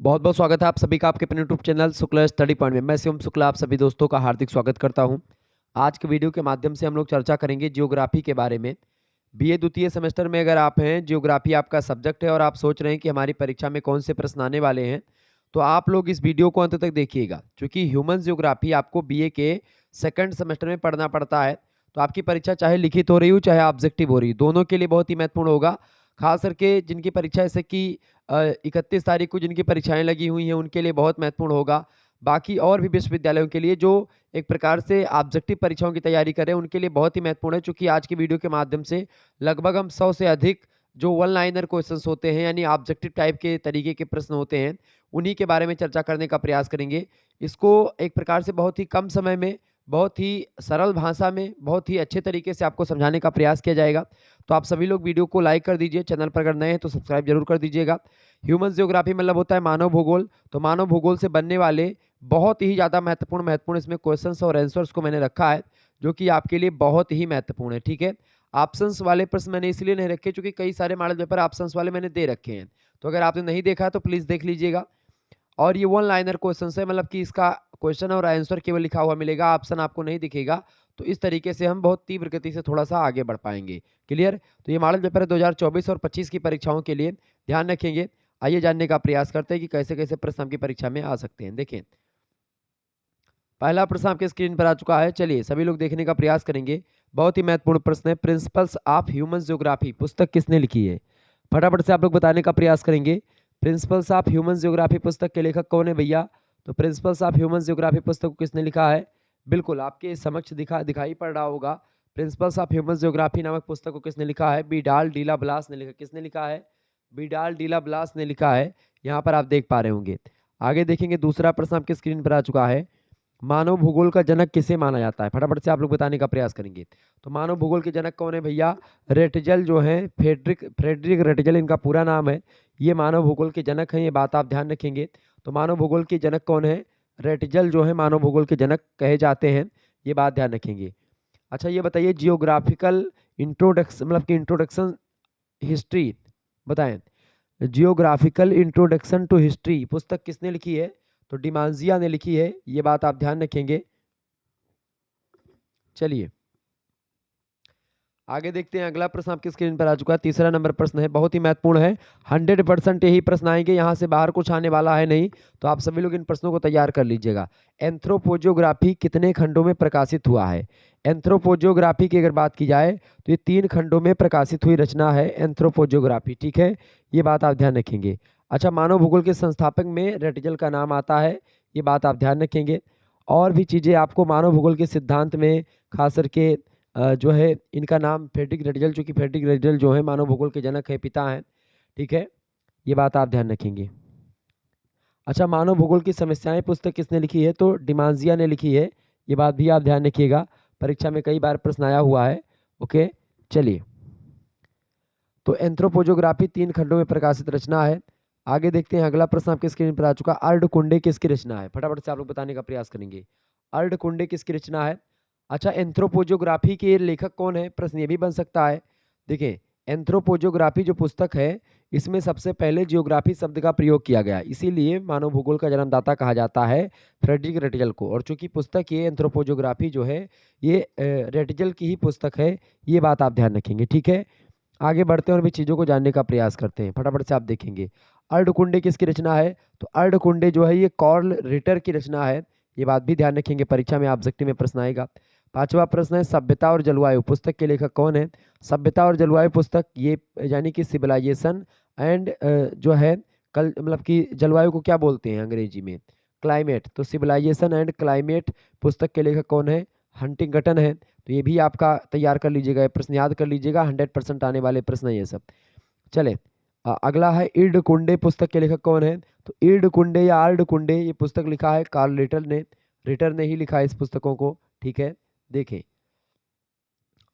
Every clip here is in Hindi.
बहुत बहुत स्वागत है आप सभी का आपके अपने YouTube channel Shukla study point में। मैं शिवम शुक्ला आप सभी दोस्तों का हार्दिक स्वागत करता हूं। आज के वीडियो के माध्यम से हम लोग चर्चा करेंगे जियोग्राफी के बारे में। बीए द्वितीय सेमेस्टर में अगर आप हैं, जियोग्राफी आपका सब्जेक्ट है और आप सोच रहे हैं कि हमारी परीक्षा में कौन से प्रश्न आने वाले हैं, तो आप लोग इस वीडियो को अंत तक देखिएगा, क्योंकि ह्यूमन जियोग्राफी आपको बीए के सेकंड सेमेस्टर में पढ़ना पड़ता है। तो आपकी परीक्षा चाहे लिखित हो रही हो चाहे ऑब्जेक्टिव हो रही हो, दोनों के लिए बहुत ही महत्वपूर्ण होगा। खास करके जिनकी परीक्षा जैसे कि 31 तारीख को जिनकी परीक्षाएं लगी हुई हैं उनके लिए बहुत महत्वपूर्ण होगा। बाकी और भी विश्वविद्यालयों के लिए जो एक प्रकार से ऑब्जेक्टिव परीक्षाओं की तैयारी कर रहे हैं उनके लिए बहुत ही महत्वपूर्ण है, चूंकि आज की वीडियो के माध्यम से लगभग हम 100 से अधिक जो वन लाइनर क्वेश्चंस होते हैं यानी ऑब्जेक्टिव टाइप के तरीके के प्रश्न होते हैं, उन्हीं के बारे में चर्चा करने का प्रयास करेंगे। इसको एक प्रकार से बहुत ही कम समय में, बहुत ही सरल भाषा में, बहुत ही अच्छे तरीके से आपको समझाने का प्रयास किया जाएगा। तो आप सभी लोग वीडियो को लाइक कर दीजिए, चैनल पर अगर नए हैं तो सब्सक्राइब जरूर कर दीजिएगा। ह्यूमन जियोग्राफी मतलब होता है मानव भूगोल। तो मानव भूगोल से बनने वाले बहुत ही ज़्यादा महत्वपूर्ण इसमें क्वेश्चंस और आंसर्स को मैंने रखा है, जो कि आपके लिए बहुत ही महत्वपूर्ण है। ठीक है, ऑप्शंस वाले प्रश्न मैंने इसलिए नहीं रखे क्योंकि कई सारे मॉडल पेपर ऑप्शंस वाले मैंने दे रखे हैं। तो अगर आपने नहीं देखा तो प्लीज़ देख लीजिएगा। और ये वन लाइनर क्वेश्चन है, मतलब कि इसका क्वेश्चन और आंसर केवल लिखा हुआ मिलेगा, ऑप्शन आपको नहीं दिखेगा। तो इस तरीके से हम बहुत तीव्र गति से थोड़ा सा आगे बढ़ पाएंगे। क्लियर? तो ये मॉडल पेपर है 2024 और 25 की परीक्षाओं के लिए, ध्यान रखेंगे। आइए जानने का प्रयास करते हैं कि कैसे कैसे प्रश्न आपकी परीक्षा में आ सकते हैं। देखें, पहला प्रश्न आपके स्क्रीन पर आ चुका है। चलिए सभी लोग देखने का प्रयास करेंगे। बहुत ही महत्वपूर्ण प्रश्न है। प्रिंसिपल्स ऑफ ह्यूमन ज्योग्राफी पुस्तक किसने लिखी है? फटाफट से आप लोग बताने का प्रयास करेंगे। प्रिंसिपल्स ऑफ ह्यूमन ज्योग्राफी पुस्तक के लेखक कौन है भैया? तो प्रिंसिपल्स ऑफ ह्यूमन ज्योग्राफी पुस्तक को किसने लिखा है? बिल्कुल आपके समक्ष दिखाई पड़ रहा होगा। प्रिंसिपल्स ऑफ ह्यूमन ज्योग्राफी नामक पुस्तक को किसने लिखा है? बिडाल डीला ब्लास ने लिखा। किसने लिखा है? बिडाल डीला ब्लास ने लिखा है। यहाँ पर आप देख पा रहे होंगे। आगे देखेंगे, दूसरा प्रश्न आपके स्क्रीन पर आ चुका है। मानव भूगोल का जनक किसे माना जाता है? फटाफट से आप लोग बताने का प्रयास करेंगे। तो मानव भूगोल के जनक कौन है भैया? रेटजल जो है, फ्रेडरिक फ्रेडरिक रेटजल इनका पूरा नाम है। ये मानव भूगोल के जनक हैं, ये बात आप ध्यान रखेंगे। तो मानव भूगोल के जनक कौन है? रेटजल जो है मानव भूगोल के जनक कहे जाते हैं, ये बात ध्यान रखेंगे। अच्छा ये बताइए, जियोग्राफिकल इंट्रोडक्शन मतलब कि इंट्रोडक्शन हिस्ट्री बताएं। जियोग्राफिकल इंट्रोडक्शन टू हिस्ट्री पुस्तक किसने लिखी है? तो डिमांजिया ने लिखी है, ये बात आप ध्यान रखेंगे। चलिए आगे देखते हैं। अगला प्रश्न आपकी स्क्रीन पर आ चुका है। तीसरा नंबर प्रश्न है, बहुत ही महत्वपूर्ण है। 100% यही प्रश्न आएंगे, यहाँ से बाहर कुछ आने वाला है नहीं। तो आप सभी लोग इन प्रश्नों को तैयार कर लीजिएगा। एंथ्रोपोजियोग्राफी कितने खंडों में प्रकाशित हुआ है? एंथ्रोपोजियोग्राफी की अगर बात की जाए तो ये 3 खंडों में प्रकाशित हुई रचना है एंथ्रोपोजियोग्राफी। ठीक है, ये बात आप ध्यान रखेंगे। अच्छा, मानव भूगोल के संस्थापक में रेटजल का नाम आता है, ये बात आप ध्यान रखेंगे। और भी चीज़ें आपको मानव भूगोल के सिद्धांत में खास करके जो है इनका नाम फ्रेडरिक रेटजल, चूंकि फ्रेडरिक रेटजल जो है मानव भूगोल के जनक है, पिता हैं। ठीक है, ये बात आप ध्यान रखेंगे। अच्छा, मानव भूगोल की समस्याएं पुस्तक किसने लिखी है? तो डिमांजिया ने लिखी है, ये बात भी आप ध्यान रखिएगा, परीक्षा में कई बार प्रश्न आया हुआ है। ओके, चलिए तो एंथ्रोपोजियोग्राफी 3 खंडों में प्रकाशित रचना है। आगे देखते हैं, अगला प्रश्न आपके स्क्रीन पर आ चुका। अर्धकुंडे किसकी रचना है? फटाफट से आप लोग बताने का प्रयास करेंगे। अर्धकुंडे किसकी रचना है? अच्छा, एंथ्रोपोजियोग्राफी के लेखक कौन है? प्रश्न ये भी बन सकता है। देखिए, एंथ्रोपोजियोग्राफी जो पुस्तक है इसमें सबसे पहले जियोग्राफी शब्द का प्रयोग किया गया, इसीलिए मानव भूगोल का जन्मदाता कहा जाता है फ्रेडरिक रेटजल को। और चूंकि पुस्तक ये एंथ्रोपोजियोग्राफी जो है ये रेटजल की ही पुस्तक है, ये बात आप ध्यान रखेंगे। ठीक है, आगे बढ़ते हैं और भी चीज़ों को जानने का प्रयास करते हैं। फटाफट से आप देखेंगे, अर्धकुंडे किसकी रचना है? तो अर्धकुंडे जो है ये कार्ल रिटर की रचना है, ये बात भी ध्यान रखेंगे, परीक्षा में ऑब्जेक्टिव में प्रश्न आएगा। पांचवा प्रश्न है, सभ्यता और जलवायु पुस्तक के लेखक कौन है? सभ्यता और जलवायु पुस्तक ये यानी कि सिविलाइजेशन एंड जो है कल मतलब कि जलवायु को क्या बोलते हैं अंग्रेजी में? क्लाइमेट। तो सिविलाइजेशन एंड क्लाइमेट पुस्तक के लेखक कौन है? हंटिंगटन है। तो ये भी आपका तैयार कर लीजिएगा, ये प्रश्न याद कर लीजिएगा, 100% आने वाले प्रश्न है ये सब। चले अगला है, इर्ड कुंडे पुस्तक के लेखक कौन है? तो इर्ड कुंडे या आर्ड कुंडे ये पुस्तक लिखा है कार्ल रिटर ने ही लिखा है इस पुस्तकों को। ठीक है, देखें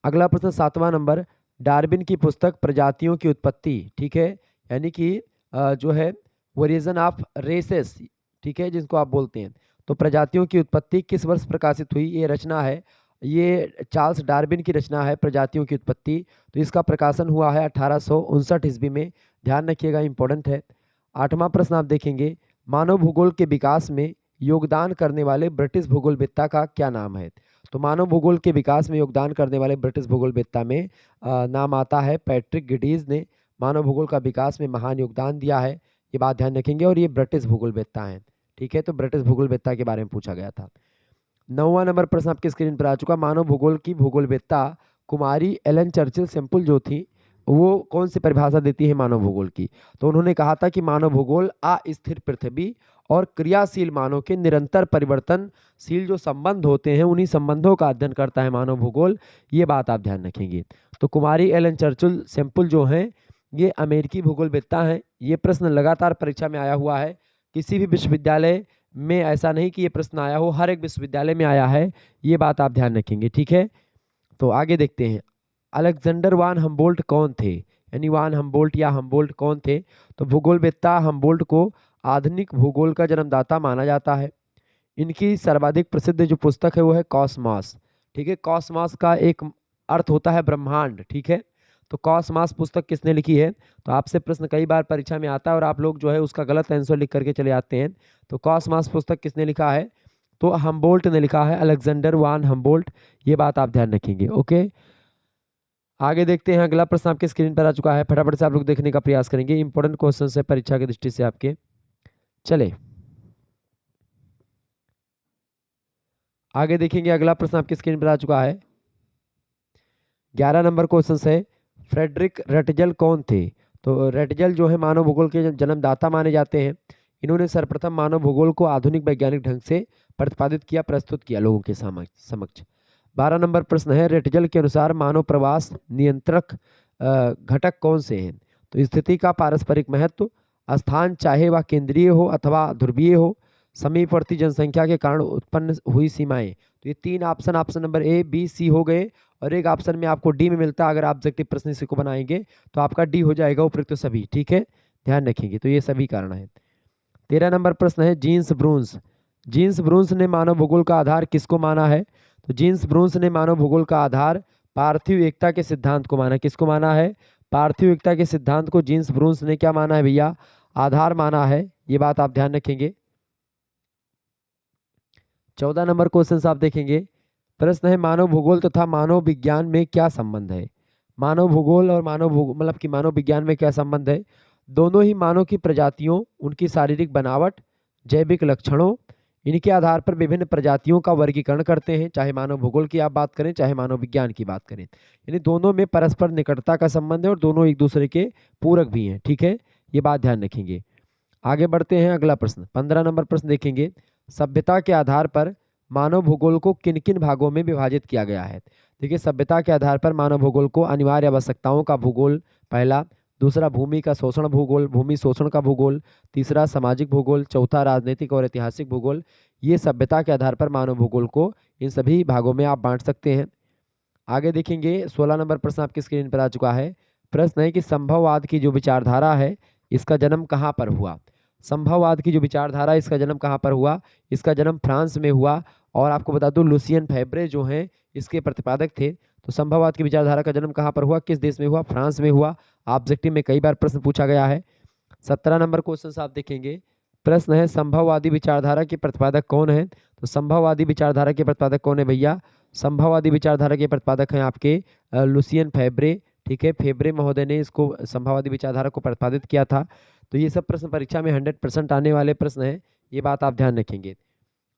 अगला प्रश्न 7वां नंबर, डार्विन की पुस्तक प्रजातियों की उत्पत्ति। ठीक है, यानी कि जो है ओरिजिन ऑफ रेसेस, ठीक है, जिसको आप बोलते हैं। तो प्रजातियों की उत्पत्ति किस वर्ष प्रकाशित हुई? ये रचना है, ये चार्ल्स डार्विन की रचना है प्रजातियों की उत्पत्ति। तो इसका प्रकाशन हुआ है 1859 ईस्वी में, ध्यान रखिएगा, इंपॉर्टेंट है। 8वां प्रश्न आप देखेंगे, मानव भूगोल के विकास में योगदान करने वाले ब्रिटिश भूगोलवेत्ता का क्या नाम है? तो मानव भूगोल के विकास में योगदान करने वाले ब्रिटिश भूगोलवेत्ता में नाम आता है पैट्रिक गिडीज ने मानव भूगोल का विकास में महान योगदान दिया है। ये बात ध्यान रखेंगे और ये ब्रिटिश भूगोलवेत्ता हैं। ठीक है, तो ब्रिटिश भूगोलवेत्ता के बारे में पूछा गया था। 9वां नंबर प्रश्न आपकी स्क्रीन पर आ चुका। मानव भूगोल की भूगोलवेत्ता कुमारी एलन चर्चिल सेम्पल जो थी, वो कौन सी परिभाषा देती है मानव भूगोल की? तो उन्होंने कहा था कि मानव भूगोल अस्थिर पृथ्वी और क्रियाशील मानव के निरंतर परिवर्तनशील जो संबंध होते हैं, उन्हीं संबंधों का अध्ययन करता है मानव भूगोल। ये बात आप ध्यान रखेंगे। तो कुमारी एलन चर्चिल सेम्पल जो हैं, ये अमेरिकी भूगोलवेत्ता हैं। ये प्रश्न लगातार परीक्षा में आया हुआ है। किसी भी विश्वविद्यालय में ऐसा नहीं कि ये प्रश्न आया हो, हर एक विश्वविद्यालय में आया है। ये बात आप ध्यान रखेंगे। ठीक है, तो आगे देखते हैं। अलेक्जेंडर वान हम्बोल्ट कौन थे? यानी वान हम्बोल्ट या हम्बोल्ट कौन थे? तो भूगोलवेत्ता हम्बोल्ट को आधुनिक भूगोल का जन्मदाता माना जाता है। इनकी सर्वाधिक प्रसिद्ध जो पुस्तक है वो है कॉस्मॉस। ठीक है, कॉस्मॉस का एक अर्थ होता है ब्रह्मांड। ठीक है, तो कॉस्मॉस पुस्तक किसने लिखी है? तो आपसे प्रश्न कई बार परीक्षा में आता है और आप लोग जो है उसका गलत आंसर लिख करके चले आते हैं। तो कॉस्मॉस पुस्तक किसने लिखा है? तो हम्बोल्ट ने लिखा है, अलेक्जेंडर वान हम्बोल्ट। ये बात आप ध्यान रखेंगे। ओके, आगे देखते हैं। अगला प्रश्न आपके स्क्रीन पर आ चुका है, फटाफट से आप लोग देखने का प्रयास करेंगे। इंपॉर्टेंट क्वेश्चन है परीक्षा की दृष्टि से आपके। चले आगे देखेंगे। अगला प्रश्न आपकी स्क्रीन पर आ चुका है। 11 नंबर क्वेश्चन है, फ्रेडरिक रटजल कौन थे? तो रटजल जो है मानव भूगोल के जन्मदाता माने जाते हैं। इन्होंने सर्वप्रथम मानव भूगोल को आधुनिक वैज्ञानिक ढंग से प्रतिपादित किया, प्रस्तुत किया लोगों के समक्ष। 12 नंबर प्रश्न है, रटजल के अनुसार मानव प्रवास नियंत्रक घटक कौन से हैं? तो स्थिति का पारस्परिक महत्व, स्थान चाहे वह केंद्रीय हो अथवा ध्रुवीय हो, समीपवर्ती जनसंख्या के कारण उत्पन्न हुई सीमाएं। तो ये 3 option, option number A B C हो गए और एक ऑप्शन में आपको डी में मिलता है। अगर आप ऑब्जेक्टिव प्रश्न इसी को बनाएंगे तो आपका डी हो जाएगा उपयुक्त सभी। ठीक है, ध्यान रखेंगे। तो ये सभी कारण है। 13 नंबर प्रश्न है, जीन्स ब्रूंस। जीन्स ब्रूंस ने मानव भूगोल का आधार किसको माना है? तो जीन्स ब्रूंस ने मानव भूगोल का आधार पार्थिव एकता के सिद्धांत को माना। किसको माना है? पार्थिव एकता के सिद्धांत को जीन्स ब्रूंस ने क्या माना है भैया? आधार माना है। ये बात आप ध्यान रखेंगे। 14 नंबर क्वेश्चन आप देखेंगे। प्रश्न है, मानव भूगोल तथा मानव विज्ञान में क्या संबंध है? मानव भूगोल और मतलब कि मानव विज्ञान में क्या संबंध है? दोनों ही मानव की प्रजातियों, उनकी शारीरिक बनावट, जैविक लक्षणों, इनके आधार पर विभिन्न प्रजातियों का वर्गीकरण करते हैं। चाहे मानव भूगोल की आप बात करें, चाहे मानव विज्ञान की बात करें, यानी दोनों में परस्पर निकटता का संबंध है और दोनों एक दूसरे के पूरक भी हैं। ठीक है, ये बात ध्यान रखेंगे। आगे बढ़ते हैं। अगला प्रश्न 15 नंबर प्रश्न देखेंगे। सभ्यता के आधार पर मानव भूगोल को किन किन भागों में विभाजित किया गया है? देखिए, सभ्यता के आधार पर मानव भूगोल को अनिवार्य आवश्यकताओं का भूगोल पहला, दूसरा भूमि का शोषण भूगोल, भूमि शोषण का भूगोल, तीसरा सामाजिक भूगोल, चौथा राजनीतिक और ऐतिहासिक भूगोल। ये सभ्यता के आधार पर मानव भूगोल को इन सभी भागों में आप बांट सकते हैं। आगे देखेंगे। 16 नंबर प्रश्न आपकी स्क्रीन पर आ चुका है। प्रश्न है कि संभववाद की जो विचारधारा है, इसका जन्म कहाँ पर हुआ? संभववाद की जो विचारधारा है, इसका जन्म कहाँ पर हुआ? इसका जन्म फ्रांस में हुआ। और आपको बता दूं, लुसियन फैब्रे जो हैं इसके प्रतिपादक थे। तो संभववाद की विचारधारा का जन्म कहाँ पर हुआ, किस देश में हुआ? फ्रांस में हुआ। ऑब्जेक्टिव में कई बार प्रश्न पूछा गया है। 17 नंबर क्वेश्चन आप देखेंगे। प्रश्न है, संभववादी विचारधारा के प्रतिपादक कौन है? तो संभववादी विचारधारा के प्रतिपादक कौन है भैया? संभववादी विचारधारा के प्रतिपादक हैं आपके लुसियन फैब्रे। ठीक है, फैब्रे महोदय ने इसको संभववादी विचारधारा को प्रतिपादित किया था। तो ये सब प्रश्न परीक्षा में 100% आने वाले प्रश्न हैं। ये बात आप ध्यान रखेंगे।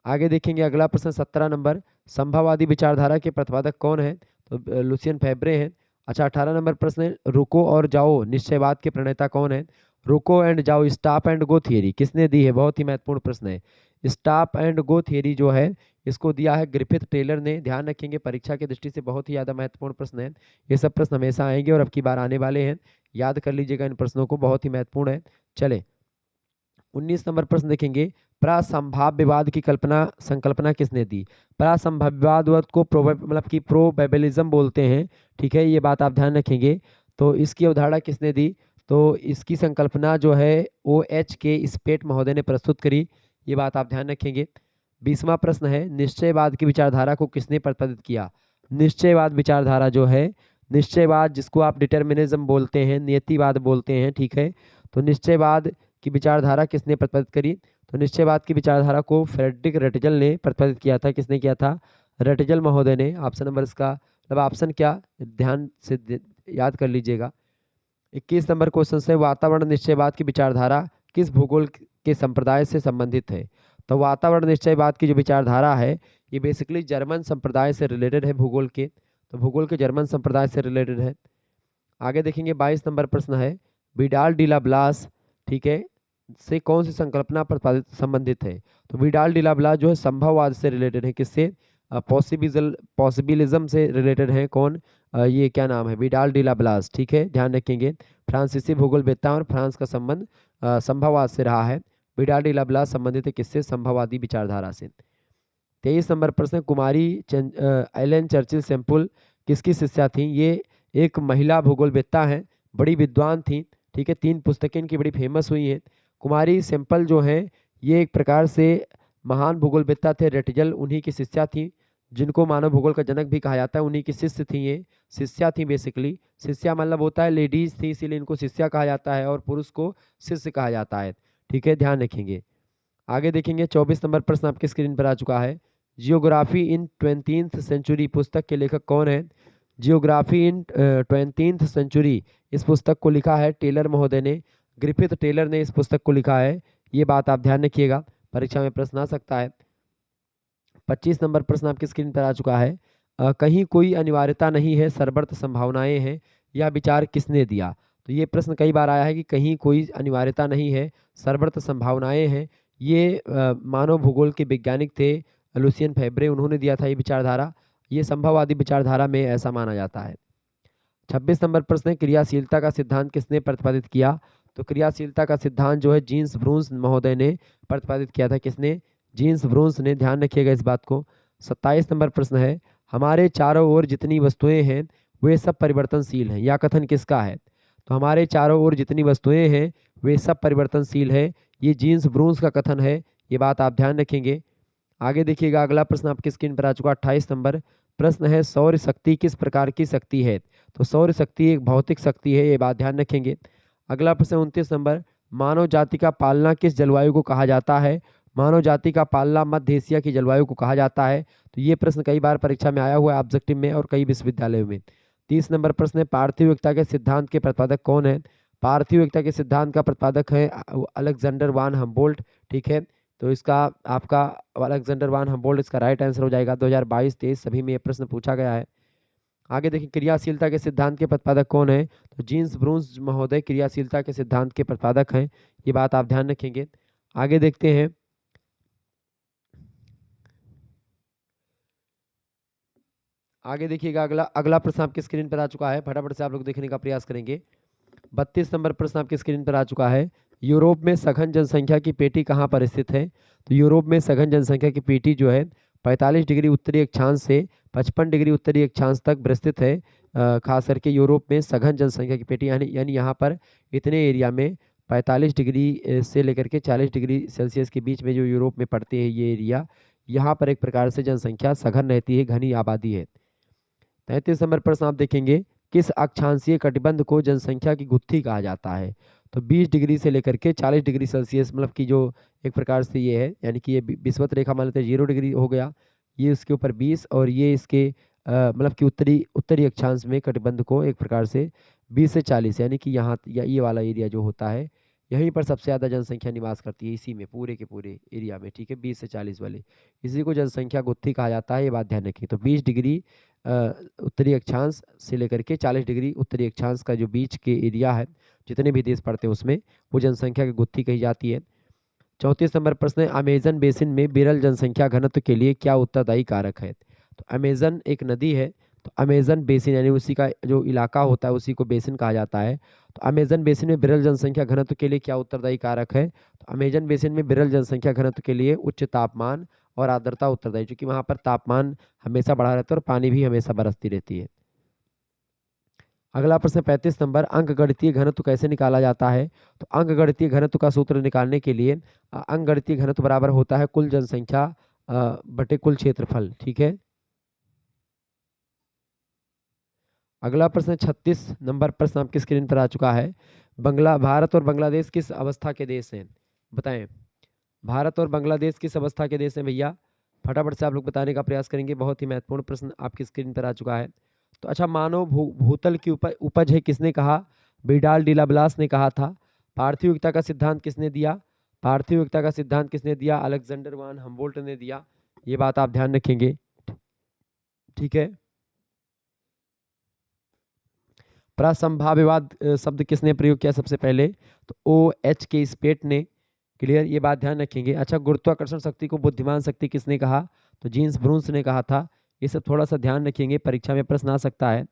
आगे देखेंगे। अगला प्रश्न 17 नंबर, संभववादी विचारधारा के प्रतिपादक कौन है? तो लुसियन फैब्रे हैं। अच्छा, 18 नंबर प्रश्न है, रुको और जाओ निश्चयवाद के प्रणेता कौन है? रुको एंड जाओ, स्टॉप एंड गो थियरी किसने दी है? बहुत ही महत्वपूर्ण प्रश्न है। स्टॉप एंड गो थियरी जो है इसको दिया है ग्रिफिथ टेलर ने। ध्यान रखेंगे, परीक्षा की दृष्टि से बहुत ही ज़्यादा महत्वपूर्ण प्रश्न है। ये सब प्रश्न हमेशा आएंगे और अब की बार आने वाले हैं। याद कर लीजिएगा इन प्रश्नों को, बहुत ही महत्वपूर्ण है। चले 19 नंबर प्रश्न देखेंगे। प्रसंभाव्यवाद की संकल्पना किसने दी? प्रसंभाव्यवाद को मतलब कि प्रोबेबिलिज्म बोलते हैं। ठीक है, ये बात आप ध्यान रखेंगे। तो इसकी अवधारणा किसने दी? तो इसकी संकल्पना जो है OH के स्पेट महोदय ने प्रस्तुत करी। ये बात आप ध्यान रखेंगे। 20वां प्रश्न है, निश्चयवाद की विचारधारा को किसने प्रतिपादित किया? निश्चयवाद विचारधारा जो है, निश्चयवाद जिसको आप डिटर्मिनिज्म बोलते हैं, नियतिवाद बोलते हैं। ठीक है, तो निश्चयवाद की विचारधारा किसने प्रतिपादित करी? तो निश्चयवाद की विचारधारा को फ्रेडरिक रेटजल ने प्रतिपादित किया था। किसने किया था? रेटजल महोदय ने। ऑप्शन नंबर इसका मतलब ऑप्शन क्या, ध्यान से याद कर लीजिएगा। 21 नंबर क्वेश्चन से वातावरण निश्चयवाद की विचारधारा किस भूगोल के संप्रदाय से संबंधित है? तो वातावरण निश्चयवाद की जो विचारधारा है ये बेसिकली जर्मन संप्रदाय से रिलेटेड है, भूगोल के। तो भूगोल के जर्मन संप्रदाय से रिलेटेड है। आगे देखेंगे 22 नंबर प्रश्न है विडाल डी ला ब्लास, ठीक है, से कौन सी संकल्पना प्रतिपादित संबंधित है? तो विडाल डी ला ब्लास जो है संभववाद से रिलेटेड है। किससे? पॉसिबिलिज्म से रिलेटेड है। कौन? ये क्या नाम है? विडाल डी ला ब्लास, ठीक है, ध्यान रखेंगे। फ्रांसीसी भूगोलवेत्ता और फ्रांस का संबंध संभववाद से रहा है। विडाल डी ला ब्लास संबंधित है किससे? संभववादी विचारधारा से। 23 नंबर प्रश्न कुमारी एलन चर्चिल सेम्पुल किसकी शिष्या थी? ये एक महिला भूगोलवेत्ता हैं, बड़ी विद्वान थी, ठीक है, 3 पुस्तकें इनकी बड़ी फेमस हुई हैं। कुमारी सेम्पल जो हैं ये एक प्रकार से महान भूगोलवेत्ता थे। रेटजल उन्हीं की शिष्या थी, जिनको मानव भूगोल का जनक भी कहा जाता है। उन्हीं की शिष्य थी, ये शिष्या थी बेसिकली। शिष्या मतलब होता है लेडीज थी, इसीलिए इनको शिष्या कहा जाता है, और पुरुष को शिष्य कहा जाता है, ठीक है, ध्यान रखेंगे। आगे देखेंगे 24 नंबर प्रश्न आपकी स्क्रीन पर आ चुका है। जियोग्राफी इन 20th सेंचुरी पुस्तक के लेखक कौन है? जियोग्राफी इन 20th सेंचुरी इस पुस्तक को लिखा है टेलर महोदय ने। ग्रिफिथ टेलर ने इस पुस्तक को लिखा है। ये बात आप ध्यान रखिएगा, परीक्षा में प्रश्न आ सकता है। 25 नंबर प्रश्न आपकी स्क्रीन पर आ चुका है। कहीं कोई अनिवार्यता नहीं है, सर्वत्र संभावनाएं हैं, यह विचार किसने दिया? तो ये प्रश्न कई बार आया है कि कहीं कोई अनिवार्यता नहीं है, सर्वत्र संभावनाएं हैं। ये मानव भूगोल के वैज्ञानिक थे लुसियन फैब्रे, उन्होंने दिया था ये विचारधारा। ये संभववादी विचारधारा में ऐसा माना जाता है। 26 नंबर प्रश्न है क्रियाशीलता का सिद्धांत किसने प्रतिपादित किया? तो क्रियाशीलता का सिद्धांत जो है जीन्स ब्रूंस महोदय ने प्रतिपादित किया था। किसने? जीन्स ब्रूंस ने, ध्यान रखिएगा इस बात को। 27 नंबर प्रश्न है हमारे चारों ओर जितनी वस्तुएं हैं वे सब परिवर्तनशील हैं, यह कथन किसका है? तो हमारे चारों ओर जितनी वस्तुएं हैं वे सब परिवर्तनशील है, ये जीन्स ब्रूंस का कथन है। ये बात आप ध्यान रखेंगे। आगे देखिएगा अगला प्रश्न आपकी स्क्रीन पर आ चुका 28 नंबर प्रश्न है सौर शक्ति किस प्रकार की शक्ति है? तो सौर शक्ति एक भौतिक शक्ति है, ये बात ध्यान रखेंगे। अगला प्रश्न 29 नंबर मानव जाति का पालना किस जलवायु को कहा जाता है? मानव जाति का पालना मध्य एशिया की जलवायु को कहा जाता है। तो ये प्रश्न कई बार परीक्षा में आया हुआ है, ऑब्जेक्टिव में और कई विश्वविद्यालयों में। 30 नंबर प्रश्न है पार्थिव एकता के सिद्धांत के प्रतिपादक कौन है? पार्थिव एकता के सिद्धांत का प्रतिपादक है अलेक्जेंडर वान हम्बोल्ट, ठीक है। तो इसका आपका अलेक्जेंडर वान हम्बोल्ट इसका राइट आंसर हो जाएगा। 2022-23 सभी में ये प्रश्न पूछा गया है। आगे देखिए क्रियाशीलता के सिद्धांत के प्रतिपादक कौन है? तो जीन्स ब्रूंस महोदय क्रियाशीलता के सिद्धांत के प्रतिपादक हैं, ये बात आप ध्यान रखेंगे। आगे देखते हैं आगे देखिएगा अगला अगला प्रश्न आपकी स्क्रीन पर आ चुका है, फटाफट से आप लोग देखने का प्रयास करेंगे। 32 नंबर प्रश्न आपकी स्क्रीन पर आ चुका है। यूरोप में सघन जनसंख्या की पेटी कहाँ पर स्थित है? तो यूरोप में सघन जनसंख्या की पेटी जो है 45 डिग्री उत्तरी अक्षांश से 55 डिग्री उत्तरी अक्षांश तक विस्तृत है। खास करके यूरोप में सघन जनसंख्या की पेटी यानी यहाँ पर इतने एरिया में 45 डिग्री से लेकर के 40 डिग्री सेल्सियस के बीच में जो यूरोप में पड़ते हैं ये एरिया, यहाँ पर एक प्रकार से जनसंख्या सघन रहती है, घनी आबादी है। 33 नंबर प्रश्न आप देखेंगे किस अक्षांशीय कटिबंध को जनसंख्या की गुत्थी कहा जाता है? तो 20 डिग्री से लेकर के 40 डिग्री सेल्सियस मतलब कि जो एक प्रकार से ये है, यानी कि ये विषुवत रेखा मान लेते हैं 0 डिग्री हो गया, ये उसके ऊपर 20 और ये इसके मतलब कि उत्तरी अक्षांश में कटिबंध को एक प्रकार से 20 से 40 यानी कि यहाँ ये वाला एरिया जो होता है यहीं पर सबसे ज़्यादा जनसंख्या निवास करती है, इसी में पूरे के पूरे एरिया में, ठीक है, 20 से 40 वाले, इसी को जनसंख्या गुत्थी कहा जाता है। ये बात ध्यान रखिए। तो 20 डिग्री उत्तरी अक्षांश से लेकर के 40 डिग्री उत्तरी अक्षांश का जो बीच के एरिया है जितने भी देश पड़ते हैं उसमें वो जनसंख्या की गुत्थी कही जाती है। 34 नंबर प्रश्न है अमेजन बेसिन में विरल जनसंख्या घनत्व के लिए क्या उत्तरदायी कारक है? तो अमेजन एक नदी है, तो अमेजन बेसिन यानी उसी का जो इलाका होता है उसी को बेसिन कहा जाता है। तो अमेजन बेसिन में विरल जनसंख्या घनत्व के लिए क्या उत्तरदायी कारक है? तो अमेजन बेसिन में विरल जनसंख्या घनत्व के लिए उच्च तापमान और आर्द्रता उत्तरदायी, क्योंकि वहाँ पर तापमान हमेशा बढ़ा रहता है और पानी भी हमेशा बरसती रहती है। अगला प्रश्न 35 नंबर अंकगणितीय घनत्व कैसे निकाला जाता है? तो अंकगणितीय घनत्व का सूत्र निकालने के लिए अंकगणितीय घनत्व बराबर होता है कुल जनसंख्या बटे कुल क्षेत्रफल, ठीक है। अगला प्रश्न 36 नंबर प्रश्न आपकी स्क्रीन पर आ चुका है। भारत और बांग्लादेश किस अवस्था के देश हैं? बताएं। भारत और बांग्लादेश किस अवस्था के देश हैं भैया? फटाफट से आप लोग बताने का प्रयास करेंगे। बहुत ही महत्वपूर्ण प्रश्न आपकी स्क्रीन पर आ चुका है। तो अच्छा, मानव भूतल की उपज है किसने कहा? बिडाल डिलाब्लास ने कहा था। पार्थिव एकता का सिद्धांत किसने दिया? पार्थिव एकता का सिद्धांत किसने दिया? अलेक्जेंडर वान हमबोल्ट ने दिया। ये बात आप ध्यान रखेंगे, ठीक है। प्रसंभाव्यवाद शब्द किसने प्रयोग किया सबसे पहले? तो OH के स्पेट ने। क्लियर, ये बात ध्यान रखेंगे। अच्छा, गुरुत्वाकर्षण शक्ति को बुद्धिमान शक्ति किसने कहा? तो जीन्स ब्रूंस ने कहा था। ये सब थोड़ा सा ध्यान रखेंगे, परीक्षा में प्रश्न आ सकता है।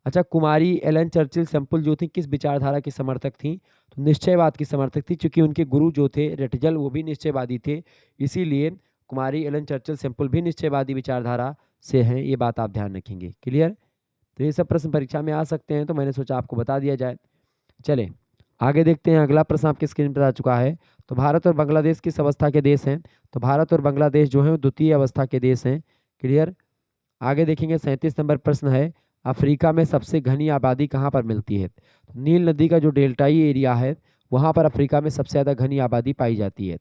अच्छा, कुमारी एलन चर्चिल सेम्पल जो थी किस विचारधारा की समर्थक थी? तो निश्चयवाद की समर्थक थी, क्योंकि उनके गुरु जो थे रेटजल वो भी निश्चयवादी थे, इसीलिए कुमारी एलन चर्चिल सेम्पल भी निश्चयवादी विचारधारा से हैं। ये बात आप ध्यान रखेंगे। क्लियर, तो ये सब प्रश्न परीक्षा में आ सकते हैं, तो मैंने सोचा आपको बता दिया जाए। चले आगे देखते हैं। अगला प्रश्न आपकी स्क्रीन पर आ चुका है। तो भारत और बांग्लादेश किस अवस्था के देश हैं? तो भारत और बांग्लादेश जो है द्वितीय अवस्था के देश हैं। क्लियर, आगे देखेंगे। 37 नंबर प्रश्न है, अफ्रीका में सबसे घनी आबादी कहाँ पर मिलती है? तो नील नदी का जो डेल्टाई एरिया है वहाँ पर अफ्रीका में सबसे ज़्यादा घनी आबादी पाई जाती है।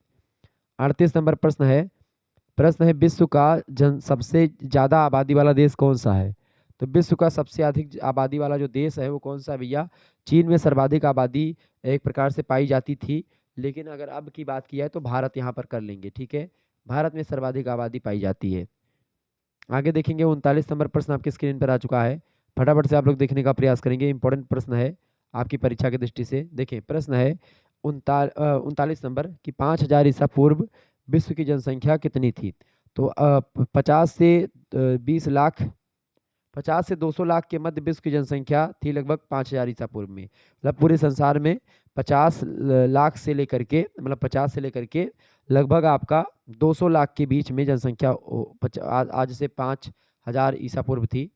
38 नंबर प्रश्न है विश्व का सबसे ज़्यादा आबादी वाला देश कौन सा है? तो विश्व का सबसे अधिक आबादी वाला जो देश है वो कौन सा है भैया? चीन में सर्वाधिक आबादी एक प्रकार से पाई जाती थी, लेकिन अगर अब की बात की है तो भारत यहाँ पर कर लेंगे, ठीक है। भारत में सर्वाधिक आबादी पाई जाती है। आगे देखेंगे। 39 नंबर प्रश्न आपकी स्क्रीन पर आ चुका है। फटाफट से आप लोग देखने का प्रयास करेंगे, इंपॉर्टेंट प्रश्न है आपकी परीक्षा की दृष्टि से। देखिए, प्रश्न है 39 नंबर कि 5000 ईसा पूर्व विश्व की जनसंख्या कितनी थी? तो 50 से 20 लाख, 50 से 200 लाख के मध्य विश्व की जनसंख्या थी लगभग 5000 ईसा पूर्व में। मतलब पूरे संसार में 50 लाख से लेकर के, मतलब 50 से लेकर के लगभग आपका 200 लाख के बीच में जनसंख्या आज से 5000 ईसा पूर्व थी।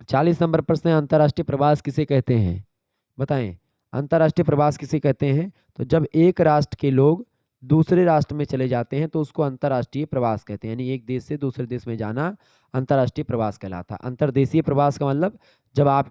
40 नंबर प्रश्न है, अंतर्राष्ट्रीय प्रवास किसे कहते हैं? बताएं, अंतर्राष्ट्रीय प्रवास किसे कहते हैं? तो जब एक राष्ट्र के लोग दूसरे राष्ट्र में चले जाते हैं तो उसको अंतर्राष्ट्रीय प्रवास कहते हैं। यानी एक देश से दूसरे देश में जाना अंतर्राष्ट्रीय प्रवास कहलाता है। अंतर्देशीय प्रवास का मतलब जब आप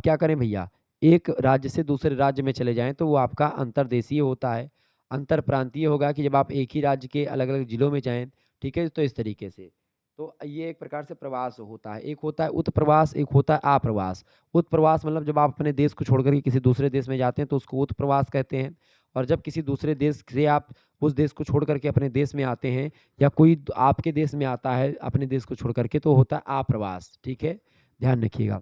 क्या करें भैया, एक राज्य से दूसरे राज्य में चले जाएं तो वो आपका अंतर्देशीय होता है। अंतर प्रांतीय होगा कि जब आप एक ही राज्य के अलग अलग जिलों में जाएं, ठीक है। तो इस तरीके से तो ये एक प्रकार से प्रवास होता है। एक होता है उत्प्रवास, एक होता है आप्रवास। उत्प्रवास मतलब जब आप अपने देश को छोड़कर के किसी दूसरे देश में जाते हैं तो उसको उत्प्रवास कहते हैं। और जब किसी दूसरे देश से आप उस देश को छोड़ करके अपने देश में आते हैं, या कोई आपके देश में आता है अपने देश को छोड़ करके, तो होता है आप्रवास, ठीक है। ध्यान रखिएगा।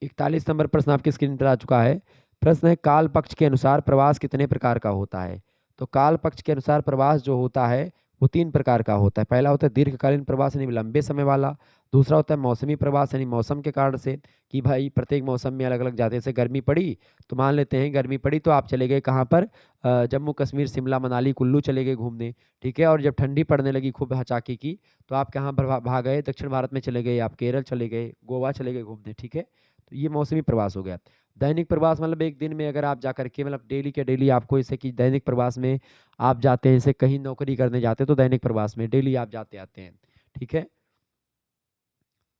41 नंबर प्रश्न आपकी स्क्रीन पर आ चुका है। प्रश्न है, काल पक्ष के अनुसार प्रवास कितने प्रकार का होता है? तो काल पक्ष के अनुसार प्रवास जो होता है वो 3 प्रकार का होता है। पहला होता है दीर्घकालीन प्रवास, यानी लंबे समय वाला। दूसरा होता है मौसमी प्रवास, यानी मौसम के कारण से, कि भाई प्रत्येक मौसम में अलग अलग जाते हैं। जैसे गर्मी पड़ी तो मान लेते हैं गर्मी पड़ी तो आप चले गए कहाँ पर, जम्मू कश्मीर, शिमला, मनाली, कुल्लू चले गए घूमने, ठीक है। और जब ठंडी पड़ने लगी खूब हचाकी की तो आप कहाँ पर भाग गए? दक्षिण भारत में चले गए, आप केरल चले गए, गोवा चले गए घूमने, ठीक है। तो ये मौसमी प्रवास हो गया। दैनिक प्रवास मतलब एक दिन में अगर आप जाकर के, मतलब डेली के डेली आपको, जैसे कि दैनिक प्रवास में आप जाते हैं, जैसे कहीं नौकरी करने जाते हैं तो दैनिक प्रवास में डेली आप जाते आते हैं, ठीक है।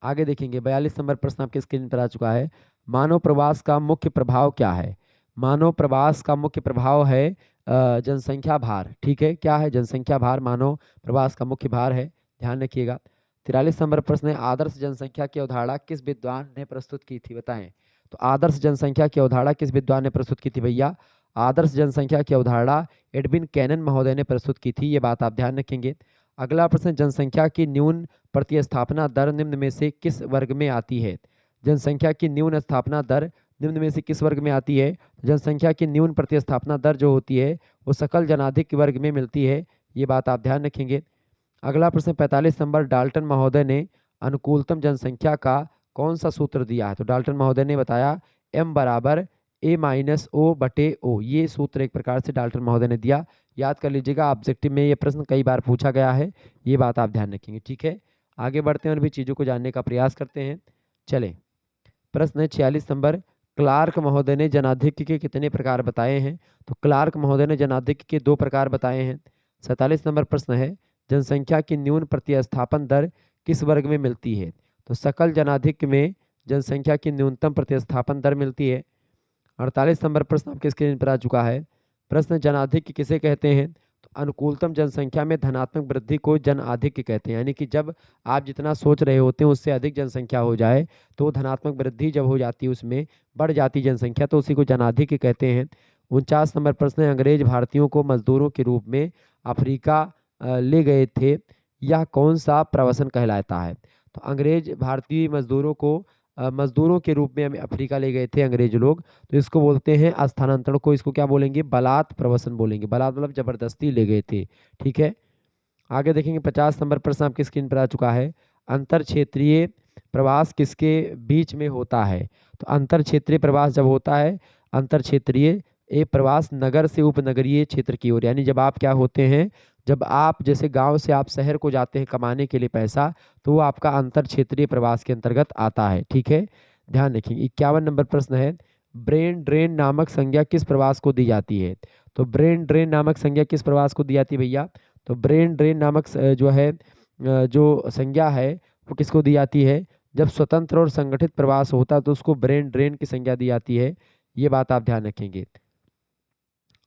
आगे देखेंगे। 42 नंबर प्रश्न आपके स्क्रीन पर आ चुका है। मानव प्रवास का मुख्य प्रभाव क्या है? मानव प्रवास का मुख्य प्रभाव है जनसंख्या भार, ठीक है। क्या है? जनसंख्या भार मानव प्रवास का मुख्य भार है, ध्यान रखिएगा। 43 नंबर प्रश्न है, आदर्श जनसंख्या की अवधारणा किस विद्वान ने प्रस्तुत की थी? बताएं। तो आदर्श जनसंख्या की अवधारणा किस विद्वान ने प्रस्तुत की थी भैया? आदर्श जनसंख्या की अवधारणा एडविन कैनन महोदय ने प्रस्तुत की थी। ये बात आप ध्यान रखेंगे। अगला प्रश्न, जनसंख्या की न्यून प्रतिस्थापना दर निम्न में से किस वर्ग में आती है? जनसंख्या की न्यून स्थापना दर निम्न में से किस वर्ग में आती है? जनसंख्या की न्यून प्रतिस्थापना दर जो होती है वो सकल जनाधिक्य वर्ग में मिलती है। ये बात आप ध्यान रखेंगे। अगला प्रश्न 45 नंबर, डाल्टन महोदय ने अनुकूलतम जनसंख्या का कौन सा सूत्र दिया है? तो डाल्टन महोदय ने बताया m बराबर A-O/O। ये सूत्र एक प्रकार से डाल्टन महोदय ने दिया। याद कर लीजिएगा, ऑब्जेक्टिव में ये प्रश्न कई बार पूछा गया है, ये बात आप ध्यान रखेंगे, ठीक है। आगे बढ़ते हैं और भी चीज़ों को जानने का प्रयास करते हैं। चले, प्रश्न है 46 नंबर, क्लार्क महोदय ने जनाधिक्य के कितने प्रकार बताए हैं? तो क्लार्क महोदय ने जनाधिक्य के 2 प्रकार बताए हैं। 47 नंबर प्रश्न है, जनसंख्या की न्यून प्रतिस्थापन दर किस वर्ग में मिलती है? तो सकल जनाधिक्य में जनसंख्या की न्यूनतम प्रतिस्थापन दर मिलती है। 48 नंबर प्रश्न आपके स्क्रीन पर आ चुका है। प्रश्न जनाधिक्य किसे कहते हैं? तो अनुकूलतम जनसंख्या में धनात्मक वृद्धि को जन आधिक्य कहते हैं। यानी कि जब आप जितना सोच रहे होते हैं उससे अधिक जनसंख्या हो जाए तो धनात्मक वृद्धि जब हो जाती है, उसमें बढ़ जाती जनसंख्या, तो उसी को जनाधिक्य कहते हैं। 49 नंबर प्रश्न है, अंग्रेज भारतीयों को मजदूरों के रूप में अफ्रीका ले गए थे, यह कौन सा प्रवसन कहलाता है? तो अंग्रेज भारतीय मजदूरों को मजदूरों के रूप में हमें अफ्रीका ले गए थे अंग्रेज लोग, तो इसको बोलते हैं स्थानांतरण को, इसको क्या बोलेंगे? बलात् प्रवसन बोलेंगे। बलात् मतलब जबरदस्ती ले गए थे। ठीक है, आगे देखेंगे 50 नंबर प्रश्न आपकी स्क्रीन पर आ चुका है। अंतर क्षेत्रीय प्रवास किसके बीच में होता है? तो अंतर क्षेत्रीय प्रवास जब होता है, अंतर क्षेत्रीय ये प्रवास नगर से उपनगरीय क्षेत्र की ओर, यानी जब आप क्या होते हैं, जब आप जैसे गांव से आप शहर को जाते हैं कमाने के लिए पैसा, तो वो आपका अंतर क्षेत्रीय प्रवास के अंतर्गत आता है। ठीक है, ध्यान रखेंगे। 51 नंबर प्रश्न है, ब्रेन ड्रेन नामक संज्ञा किस प्रवास को दी जाती है? तो ब्रेन ड्रेन नामक संज्ञा किस प्रवास को दी जाती है भैया? तो ब्रेन ड्रेन नामक जो है जो संज्ञा है वो किसको दी जाती है? जब स्वतंत्र और संगठित प्रवास होता है तो उसको ब्रेन ड्रेन की संज्ञा दी जाती है। ये बात आप ध्यान रखेंगे।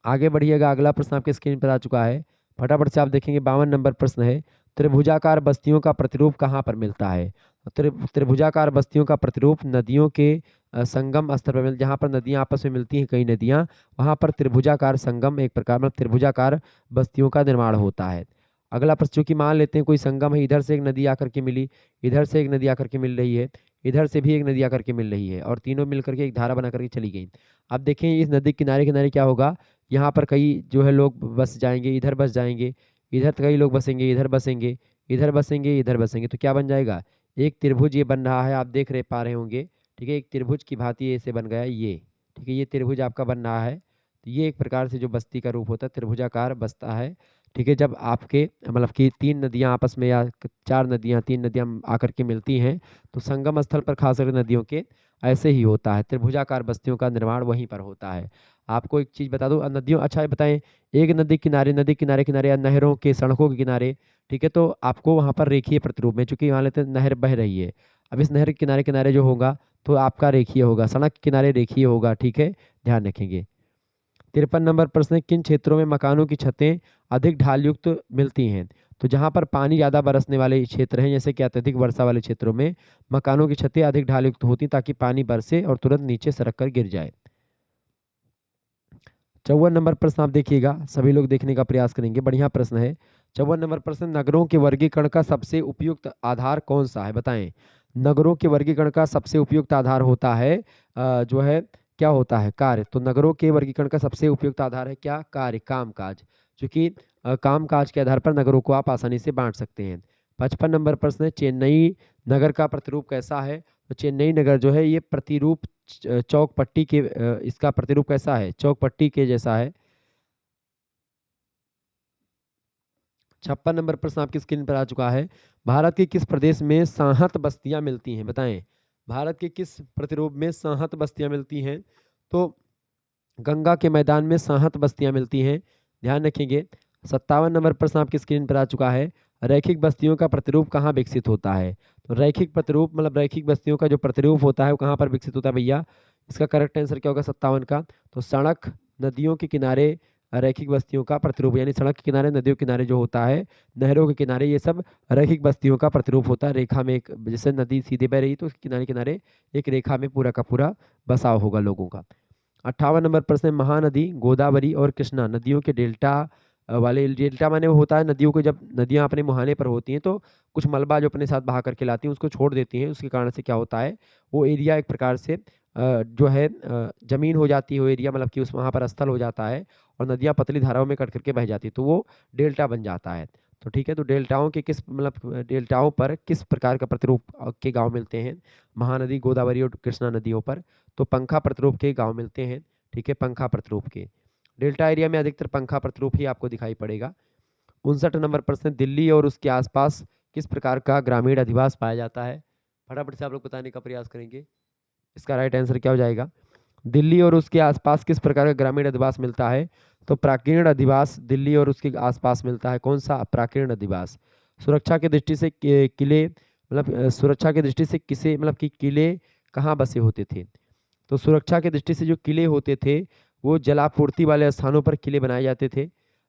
आगे बढ़िएगा, अगला प्रश्न आपके स्क्रीन पर आ चुका है, फटाफट से आप देखेंगे। 52 नंबर प्रश्न है, त्रिभुजाकार बस्तियों का प्रतिरूप कहाँ पर मिलता है? त्रिभुजाकार बस्तियों का प्रतिरूप नदियों के संगम स्थल पर जहाँ पर नदियाँ आपस में मिलती हैं, कई नदियाँ, वहाँ पर त्रिभुजाकार संगम एक प्रकार में त्रिभुजाकार बस्तियों का निर्माण होता है। अगला प्रश्न, चूंकि मान लेते हैं कोई संगम है, इधर से एक नदी आकर के मिली, इधर से एक नदी आकर के मिल रही है, इधर से भी एक नदी आकर के मिल रही है, और तीनों मिलकर के एक धारा बना करके चली गई। अब देखें इस नदी किनारे किनारे क्या होगा, यहाँ पर कई जो है लोग बस जाएंगे, इधर बस जाएंगे, इधर कई लोग बसेंगे, इधर बसेंगे, इधर बसेंगे, इधर बसेंगे, तो क्या बन जाएगा? एक त्रिभुज ये बन रहा है, आप देख रहे पा रहे होंगे। ठीक है, एक त्रिभुज की भांति ऐसे बन गया ये। ठीक है, ये त्रिभुज आपका बन रहा है, तो ये एक प्रकार से जो बस्ती का रूप होता है त्रिभुजाकार बसता है। ठीक है, जब आपके मतलब कि तीन नदियाँ आपस में या चार नदियाँ, तीन नदियाँ आकर के मिलती हैं, तो संगम स्थल पर खास करके नदियों के ऐसे ही होता है, त्रिभुजाकार बस्तियों का निर्माण वहीं पर होता है। आपको एक चीज़ बता दूं, नदियों, अच्छा ये बताएं, एक नदी किनारे, नदी किनारे किनारे या नहरों के सड़कों के किनारे, ठीक है, तो आपको वहाँ पर रेखीय प्रतिरूप में, चूंकि मान लेते हैं नहर बह रही है, अब इस नहर के किनारे किनारे जो होगा तो आपका रेखीय होगा, सड़क के किनारे रेखीय होगा। ठीक है, ध्यान रखेंगे। 53 नंबर प्रश्न है, किन क्षेत्रों में मकानों की छतें अधिक ढालयुक्त मिलती हैं? तो जहाँ पर पानी ज़्यादा बरसने वाले क्षेत्र हैं, जैसे कि अत्यधिक वर्षा वाले क्षेत्रों में मकानों की छतें अधिक ढालयुक्त होती ताकि पानी बरसे और तुरंत नीचे सरक कर गिर जाए। 54 नंबर प्रश्न आप देखिएगा, सभी लोग देखने का प्रयास करेंगे, बढ़िया प्रश्न है। 54 नंबर प्रश्न, नगरों के वर्गीकरण का सबसे उपयुक्त आधार कौन सा है? बताएं। नगरों के वर्गीकरण का सबसे उपयुक्त आधार होता है जो है क्या होता है? कार्य। तो नगरों के वर्गीकरण का सबसे उपयुक्त आधार है क्या? कार्य, काम काज। क्योंकि काम काज के आधार पर नगरों को आप आसानी से बांट सकते हैं। 55 नंबर प्रश्न है, चेन्नई नगर का प्रतिरूप कैसा है? तो चेन्नई नगर जो है ये प्रतिरूप चौक पट्टी के इसका प्रतिरूप कैसा है? चौक पट्टी के जैसा है। 56 नंबर प्रश्न आपकी स्क्रीन पर आ चुका है, भारत के किस प्रदेश में साहत बस्तियां मिलती हैं? बताएं, भारत के किस प्रतिरूप में साहत बस्तियां मिलती हैं? तो गंगा के मैदान में साहत बस्तियां मिलती हैं, ध्यान रखेंगे। 57 नंबर प्रश्न आपकी स्क्रीन पर आ चुका है, रैखिक बस्तियों का प्रतिरूप कहाँ विकसित होता है? तो रैखिक प्रतिरूप मतलब रैखिक बस्तियों का जो प्रतिरूप होता है वो कहाँ पर विकसित होता है भैया? इसका करेक्ट आंसर क्या होगा 57 का? तो सड़क, नदियों के किनारे रैखिक बस्तियों का प्रतिरूप, यानी सड़क के किनारे, नदियों के किनारे जो होता है, नहरों के किनारे, ये सब रैखिक बस्तियों का प्रतिरूप होता है। रेखा में एक, जैसे नदी सीधे बह रही तो उसके किनारे किनारे एक रेखा में पूरा का पूरा बसाव होगा लोगों का। 58 नंबर प्रश्न है, महानदी गोदावरी और कृष्णा नदियों के डेल्टा वाले, डेल्टा माने वो होता है नदियों को, जब नदियां अपने मुहाने पर होती हैं तो कुछ मलबा जो अपने साथ बहा करके लाती हैं उसको छोड़ देती हैं, उसके कारण से क्या होता है, वो एरिया एक प्रकार से जो है जमीन हो जाती है, वो एरिया मतलब कि उस वहाँ पर स्थल हो जाता है और नदियाँ पतली धाराओं में कट करके बह जाती है, तो वो डेल्टा बन जाता है। तो ठीक है, तो डेल्टाओं के किस मतलब डेल्टाओं पर किस प्रकार का प्रतिरूप के गांव मिलते हैं? महानदी गोदावरी और कृष्णा नदियों पर तो पंखा प्रतिरूप के गांव मिलते हैं। ठीक है, पंखा प्रतिरूप के। डेल्टा एरिया में अधिकतर पंखा प्रतिरूप ही आपको दिखाई पड़ेगा। 59 नंबर प्रश्न, दिल्ली और उसके आसपास किस प्रकार का ग्रामीण अधिवास पाया जाता है? फटाफट से आप लोग बताने का प्रयास करेंगे, इसका राइट आंसर क्या हो जाएगा? दिल्ली और उसके आसपास किस प्रकार का ग्रामीण अधिवास मिलता है? तो प्राकीर्ण अधिवास दिल्ली और उसके आसपास मिलता है। कौन सा? प्राकीर्ण अधिवास। सुरक्षा की दृष्टि से किले मतलब सुरक्षा की दृष्टि से किसे मतलब कि किले कहाँ बसे होते थे। तो सुरक्षा की दृष्टि से जो किले होते थे वो जलापूर्ति वाले स्थानों पर किले बनाए जाते थे।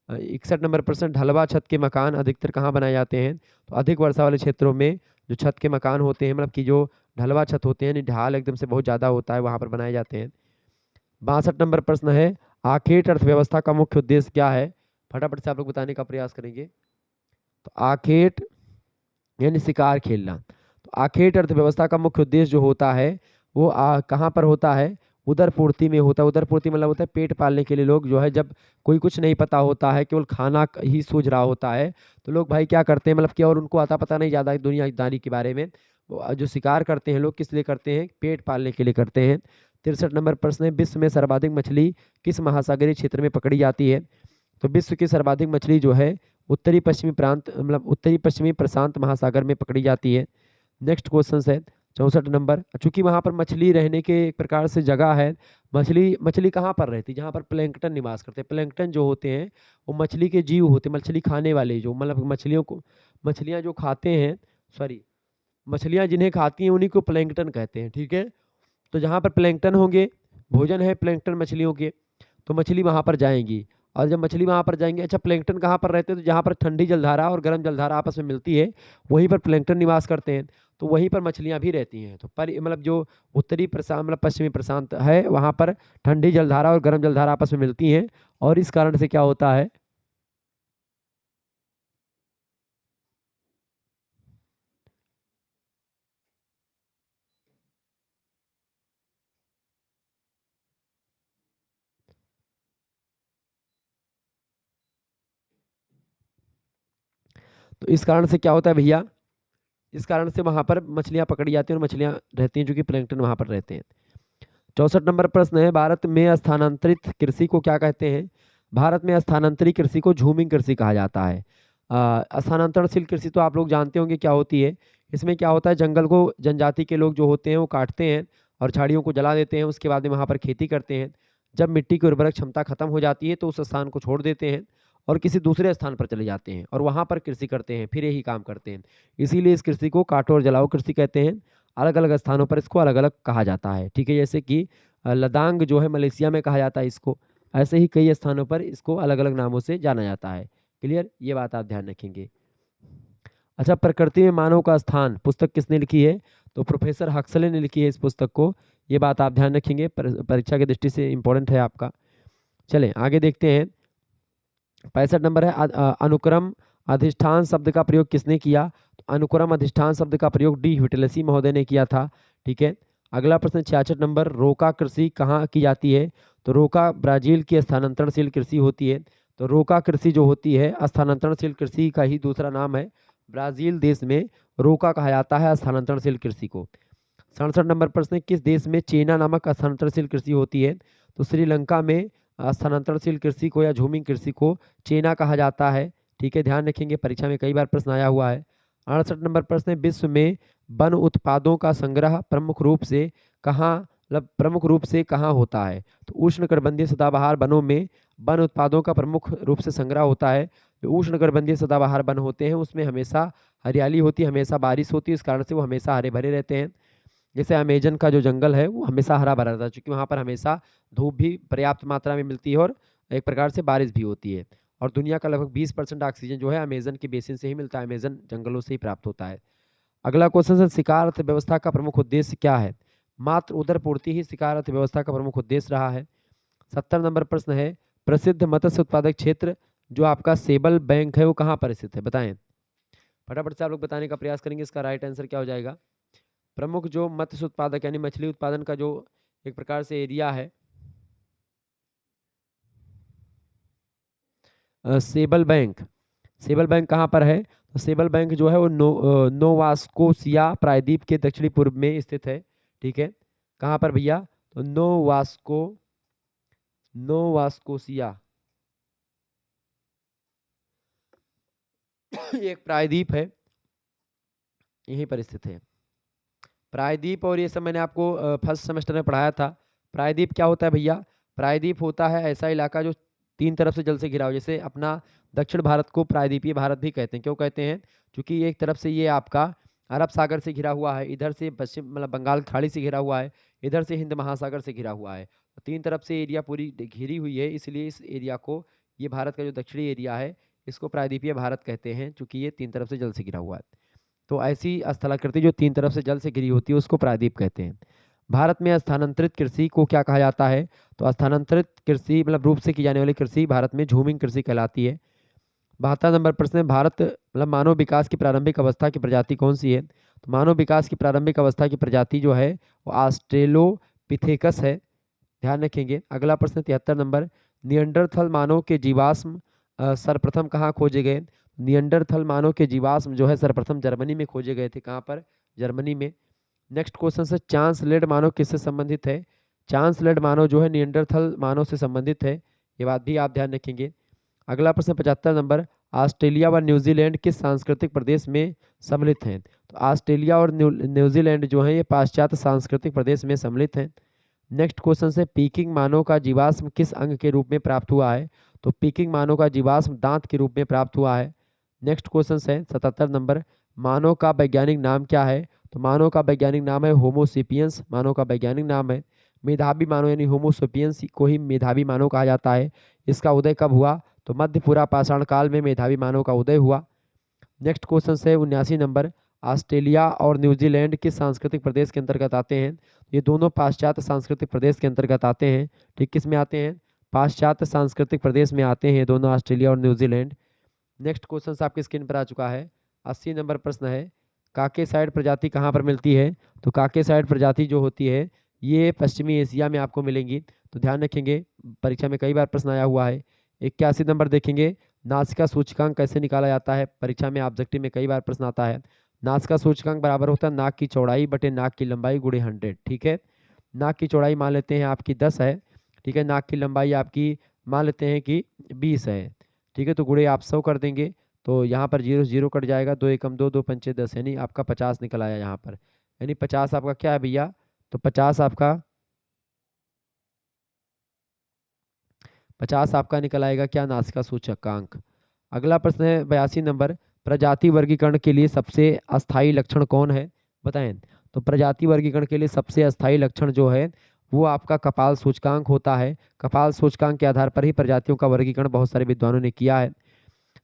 61 नंबर प्रश्न, ढलवा छत के मकान अधिकतर कहाँ बनाए जाते हैं। तो अधिक वर्षा वाले क्षेत्रों में जो छत के मकान होते हैं मतलब कि जो ढलवा छत होते हैं, ढाल एकदम से बहुत ज़्यादा होता है, वहाँ पर बनाए जाते हैं। 62 नंबर प्रश्न है, आखेट अर्थव्यवस्था का मुख्य उद्देश्य क्या है। फटाफट से आप लोग बताने का प्रयास करेंगे। तो आखेट यानी शिकार खेलना। तो आखेट अर्थव्यवस्था का मुख्य उद्देश्य जो होता है वो कहाँ पर होता है, उदर पूर्ति में होता है। उदर पूर्ति मतलब होता है पेट पालने के लिए लोग जो है, जब कोई कुछ नहीं पता होता है, केवल खाना ही सूझ रहा होता है, तो लोग भाई क्या करते हैं मतलब कि, और उनको आता पता नहीं ज़्यादा दुनियादारी के बारे में, वो जो शिकार करते हैं लोग किस लिए करते हैं, पेट पालने के लिए करते हैं। 63 नंबर प्रश्न है, विश्व में सर्वाधिक मछली किस महासागरीय क्षेत्र में पकड़ी जाती है। तो विश्व की सर्वाधिक मछली जो है उत्तरी पश्चिमी प्रांत मतलब उत्तरी पश्चिमी प्रशांत महासागर में पकड़ी जाती है। नेक्स्ट क्वेश्चन है 64 नंबर, चूंकि वहाँ पर मछली रहने के एक प्रकार से जगह है, मछली मछली कहाँ पर रहती है, जहाँ पर प्लैंकटन निवास करते हैं। प्लैंकटन जो होते हैं वो मछली के जीव होते हैं, मछली खाने वाले, जो मतलब मछलियों को, मछलियाँ जो खाते हैं, सॉरी, मछलियाँ जिन्हें खाती हैं उन्हीं को प्लैंकटन कहते हैं, ठीक है। तो जहाँ पर प्लैंकटन होंगे, भोजन है प्लैंकटन मछलियों के, तो मछली वहाँ पर जाएंगी। और जब मछली वहाँ पर जाएंगे, अच्छा प्लैंकटन कहाँ पर रहते हैं, तो जहाँ पर ठंडी जलधारा और गर्म जलधारा आपस में मिलती है वहीं पर प्लैंकटन निवास करते हैं, तो वहीं पर मछलियाँ भी रहती हैं। तो पर मतलब जो उत्तरी प्रशांत मतलब पश्चिमी प्रशांत है वहाँ पर ठंडी जलधारा और गर्म जलधारा आपस में मिलती हैं, और इस कारण से क्या होता है, तो इस कारण से क्या होता है भैया, इस कारण से वहाँ पर मछलियाँ पकड़ी जाती हैं और मछलियाँ रहती हैं, जो कि प्लैंकटन वहाँ पर रहते हैं। 64 नंबर प्रश्न है, भारत में स्थानांतरित कृषि को क्या कहते हैं। भारत में स्थानांतरित कृषि को झूमिंग कृषि कहा जाता है। स्थानांतरणशील कृषि तो आप लोग जानते होंगे क्या होती है। इसमें क्या होता है, जंगल को जनजाति के लोग जो होते हैं वो काटते हैं और झाड़ियों को जला देते हैं, उसके बाद में वहाँ पर खेती करते हैं। जब मिट्टी की उर्वरक क्षमता खत्म हो जाती है तो उस स्थान को छोड़ देते हैं और किसी दूसरे स्थान पर चले जाते हैं और वहाँ पर कृषि करते हैं, फिर यही काम करते हैं। इसीलिए इस कृषि को काटो और जलाओ कृषि कहते हैं। अलग अलग स्थानों पर इसको अलग अलग कहा जाता है, ठीक है। जैसे कि लदांग जो है मलेशिया में कहा जाता है इसको, ऐसे ही कई स्थानों पर इसको अलग अलग नामों से जाना जाता है। क्लियर, ये बात आप ध्यान रखेंगे। अच्छा, प्रकृति में मानव का स्थान पुस्तक किसने लिखी है। तो प्रोफेसर हक्सले ने लिखी है इस पुस्तक को, ये बात आप ध्यान रखेंगे, परीक्षा की दृष्टि से इंपॉर्टेंट है आपका। चलें आगे देखते हैं। 65 नंबर है, अनुक्रम अधिष्ठान शब्द का प्रयोग किसने किया। तो अनुक्रम अधिष्ठान शब्द का प्रयोग डी विटलसी महोदय ने किया था, ठीक है। अगला प्रश्न 66 नंबर, रोका कृषि कहाँ की जाती है। तो रोका ब्राजील की स्थानांतरणशील कृषि होती है। तो रोका कृषि जो होती है स्थानांतरणशील कृषि का ही दूसरा नाम है। ब्राजील देश में रोका कहा जाता है स्थानांतरणशील कृषि को। 67 नंबर प्रश्न, किस देश में चेना नामक स्थानांतरणशील कृषि होती है। तो श्रीलंका में स्थानांतरणशील कृषि को या झूमिंग कृषि को चेना कहा जाता है, ठीक है। ध्यान रखेंगे, परीक्षा में कई बार प्रश्न आया हुआ है। 68 नंबर प्रश्न है, विश्व में वन उत्पादों का संग्रह प्रमुख रूप से कहाँ मतलब प्रमुख रूप से कहाँ होता है। तो उष्णकटिबंधीय सदाबहार वनों में वन उत्पादों का प्रमुख रूप से संग्रह होता है। जो उष्णकटिबंधीय सदाबहार वन होते हैं उसमें हमेशा हरियाली होती है, हमेशा बारिश होती है, इस कारण से वो हमेशा हरे भरे रहते हैं। जैसे अमेजन का जो जंगल है वो हमेशा हरा भरा रहता है, क्योंकि वहाँ पर हमेशा धूप भी पर्याप्त मात्रा में मिलती है और एक प्रकार से बारिश भी होती है। और दुनिया का लगभग 20% ऑक्सीजन जो है अमेजन के बेसिन से ही मिलता है, अमेजन जंगलों से ही प्राप्त होता है। अगला क्वेश्चन है, शिकार अर्थव्यवस्था का प्रमुख उद्देश्य क्या है। मात्र उदर पूर्ति ही शिकार अर्थव्यवस्था का प्रमुख उद्देश्य रहा है। 70 नंबर प्रश्न है, प्रसिद्ध मत्स्य उत्पादक क्षेत्र जो आपका सेबल बैंक है वो कहाँ पर स्थित है, बताएं। फटाफट से आप लोग बताने का प्रयास करेंगे, इसका राइट आंसर क्या हो जाएगा। प्रमुख जो मत्स्य उत्पादक यानी मछली उत्पादन का जो एक प्रकार से एरिया है, सेबल बैंक, सेबल बैंक कहाँ पर है। तो सेबल बैंक जो है वो नोवास्कोसिया प्रायद्वीप के दक्षिणी पूर्व में स्थित है, ठीक है। कहाँ पर भैया, तो नोवास्कोसिया ये एक प्रायद्वीप है, यहीं पर स्थित है प्रायद्वीप। और ये सब मैंने आपको फर्स्ट सेमेस्टर में पढ़ाया था। प्रायद्वीप क्या होता है भैया, प्रायद्वीप होता है ऐसा इलाका जो तीन तरफ से जल से घिरा हो। जैसे अपना दक्षिण भारत को प्रायद्वीपीय भारत भी कहते हैं, क्यों कहते हैं, क्योंकि एक तरफ से ये आपका अरब सागर से घिरा हुआ है, इधर से पश्चिम मतलब बंगाल की खाड़ी से घिरा हुआ है, इधर से हिंद महासागर से घिरा हुआ है। तो तीन तरफ से एरिया पूरी घिरी हुई है, इसलिए इस एरिया को, ये भारत का जो दक्षिणी एरिया है, इसको प्रायद्वीपीय भारत कहते हैं, चूंकि ये तीन तरफ से जल से घिरा हुआ है। तो ऐसी स्थलाकृति जो तीन तरफ से जल से घिरी होती है उसको प्रायद्वीप कहते हैं। भारत में स्थानांतरित कृषि को क्या कहा जाता है? तो स्थानांतरित कृषि मतलब रूप से की जाने वाली कृषि भारत में झूमिंग कृषि कहलाती है। 72 नंबर प्रश्न है, भारत मतलब मानव विकास की प्रारंभिक अवस्था की प्रजाति कौन सी है? तो मानव विकास की प्रारंभिक अवस्था की प्रजाति जो है वो ऑस्ट्रेलोपिथेकस है, ध्यान रखेंगे। अगला प्रश्न 73 नंबर, नियंडरथल मानव के जीवाश्म सर्वप्रथम कहाँ खोजे गए? नियंडरथल मानव के जीवाश्म जो है सर्वप्रथम जर्मनी में खोजे गए थे। कहाँ पर? जर्मनी में। नेक्स्ट क्वेश्चन से, चांसलेड मानव किससे संबंधित है? चांसलेड मानव जो है नियंडरथल मानव से संबंधित है, ये बात भी आप ध्यान रखेंगे। अगला प्रश्न 75 नंबर, ऑस्ट्रेलिया व न्यूजीलैंड किस सांस्कृतिक प्रदेश में सम्मिलित हैं? तो ऑस्ट्रेलिया और न्यूजीलैंड जो है ये पाश्चात्य सांस्कृतिक प्रदेश में सम्मिलित हैं। नेक्स्ट क्वेश्चन से, पीकिंग मानव का जीवाश्म किस अंग के रूप में प्राप्त हुआ है? तो पीकिंग मानव का जीवाश्म दांत के रूप में प्राप्त हुआ है। नेक्स्ट क्वेश्चन है 77 नंबर, मानव का वैज्ञानिक नाम क्या है? तो मानव का वैज्ञानिक नाम है होमोसेपियंस, मानव का वैज्ञानिक नाम है। मेधावी मानव यानी होमोसेपियंस को ही मेधावी मानव कहा जाता है। इसका उदय कब हुआ? तो मध्य पूरा पाषाण काल में मेधावी मानव का उदय हुआ। नेक्स्ट क्वेश्चन है 79 नंबर, ऑस्ट्रेलिया और न्यूजीलैंड किस सांस्कृतिक प्रदेश के अंतर्गत आते हैं? ये दोनों पाश्चात्य सांस्कृतिक प्रदेश के अंतर्गत आते हैं। ठीक, किस में आते हैं? पाश्चात्य सांस्कृतिक प्रदेश में आते हैं दोनों, ऑस्ट्रेलिया और न्यूजीलैंड। नेक्स्ट क्वेश्चन आपकी स्क्रीन पर आ चुका है। 80 नंबर प्रश्न है, काकेसाइड प्रजाति कहाँ पर मिलती है? तो काकेसाइड प्रजाति जो होती है ये पश्चिमी एशिया में आपको मिलेंगी, तो ध्यान रखेंगे, परीक्षा में कई बार प्रश्न आया हुआ है। 81 नंबर देखेंगे, नासिका सूचकांक कैसे निकाला जाता है? परीक्षा में ऑब्जेक्टिव में कई बार प्रश्न आता है। नासिका सूचकांक बराबर होता है नाक की चौड़ाई बटे नाक की लंबाई गुणे 100। ठीक है, नाक की चौड़ाई मान लेते हैं आपकी 10 है, ठीक है, नाक की लंबाई आपकी मान लेते हैं कि 20 है, ठीक है, तो गुणे आप 100 कर देंगे, तो यहाँ पर जीरो जीरो कट जाएगा, 2 एकम 2, 2 पंचे 10, यानी आपका 50 निकल आया यहाँ पर। यानी 50 आपका क्या है भैया? तो 50 आपका निकल आएगा क्या? नासिका सूचकांक। अगला प्रश्न है 82 नंबर, प्रजाति वर्गीकरण के लिए सबसे अस्थायी लक्षण कौन है? बताएं। तो प्रजाति वर्गीकरण के लिए सबसे अस्थायी लक्षण जो है वो आपका कपाल सूचकांक होता है। कपाल सूचकांक के आधार पर ही प्रजातियों का वर्गीकरण बहुत सारे विद्वानों ने किया है।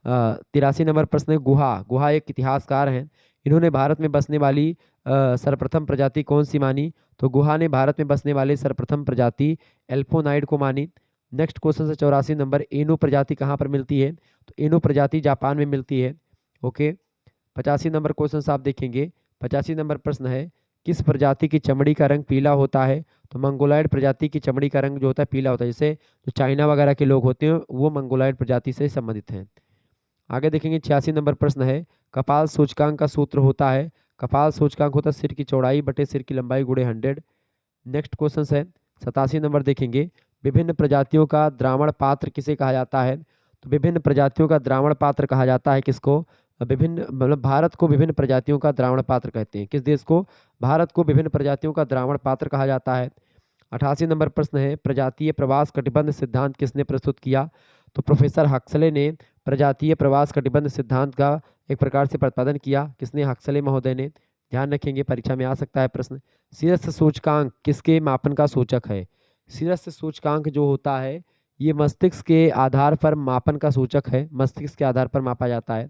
83 नंबर प्रश्न है, गुहा। गुहा एक इतिहासकार हैं, इन्होंने भारत में बसने वाली सर्वप्रथम प्रजाति कौन सी मानी? तो गुहा ने भारत में बसने वाले सर्वप्रथम प्रजाति एल्फोनाइड को मानी। नेक्स्ट क्वेश्चन से 84 नंबर, एनु प्रजाति कहाँ पर मिलती है? तो एनु प्रजाति जापान में मिलती है। ओके, 85 नंबर क्वेश्चन आप देखेंगे। 85 नंबर प्रश्न है, किस प्रजाति की चमड़ी का रंग पीला होता है? तो मंगोलाइड प्रजाति की चमड़ी का रंग जो होता है पीला होता है, जैसे जो चाइना वगैरह के लोग होते हैं वो मंगोलाइड प्रजाति से संबंधित हैं। आगे देखेंगे 86 नंबर प्रश्न है, कपाल सूचकांक का सूत्र होता है? कपाल सूचकांक होता है सिर की चौड़ाई बटे सिर की लंबाई गुणे 100। नेक्स्ट क्वेश्चन है 87 नंबर देखेंगे, विभिन्न प्रजातियों का द्रावण पात्र किसे कहा जाता है? तो विभिन्न प्रजातियों का द्रावण पात्र कहा जाता है किसको? विभिन्न मतलब भारत को विभिन्न प्रजातियों का द्रावण पात्र कहते हैं। किस देश को? भारत को विभिन्न प्रजातियों का द्रावण पात्र कहा जाता है। 88 नंबर प्रश्न है, प्रजातीय प्रवास कटिबंध सिद्धांत किसने प्रस्तुत किया? तो प्रोफेसर हक्सले ने प्रजातीय प्रवास कटिबंध सिद्धांत का एक प्रकार से प्रतिपादन किया। किसने? हक्सले महोदय ने। ध्यान रखेंगे, परीक्षा में आ सकता है प्रश्न। शीर्ष सूचकांक किसके मापन का सूचक है? शीर्ष सूचकांक जो होता है ये मस्तिष्क के आधार पर मापन का सूचक है, मस्तिष्क के आधार पर मापा जाता है।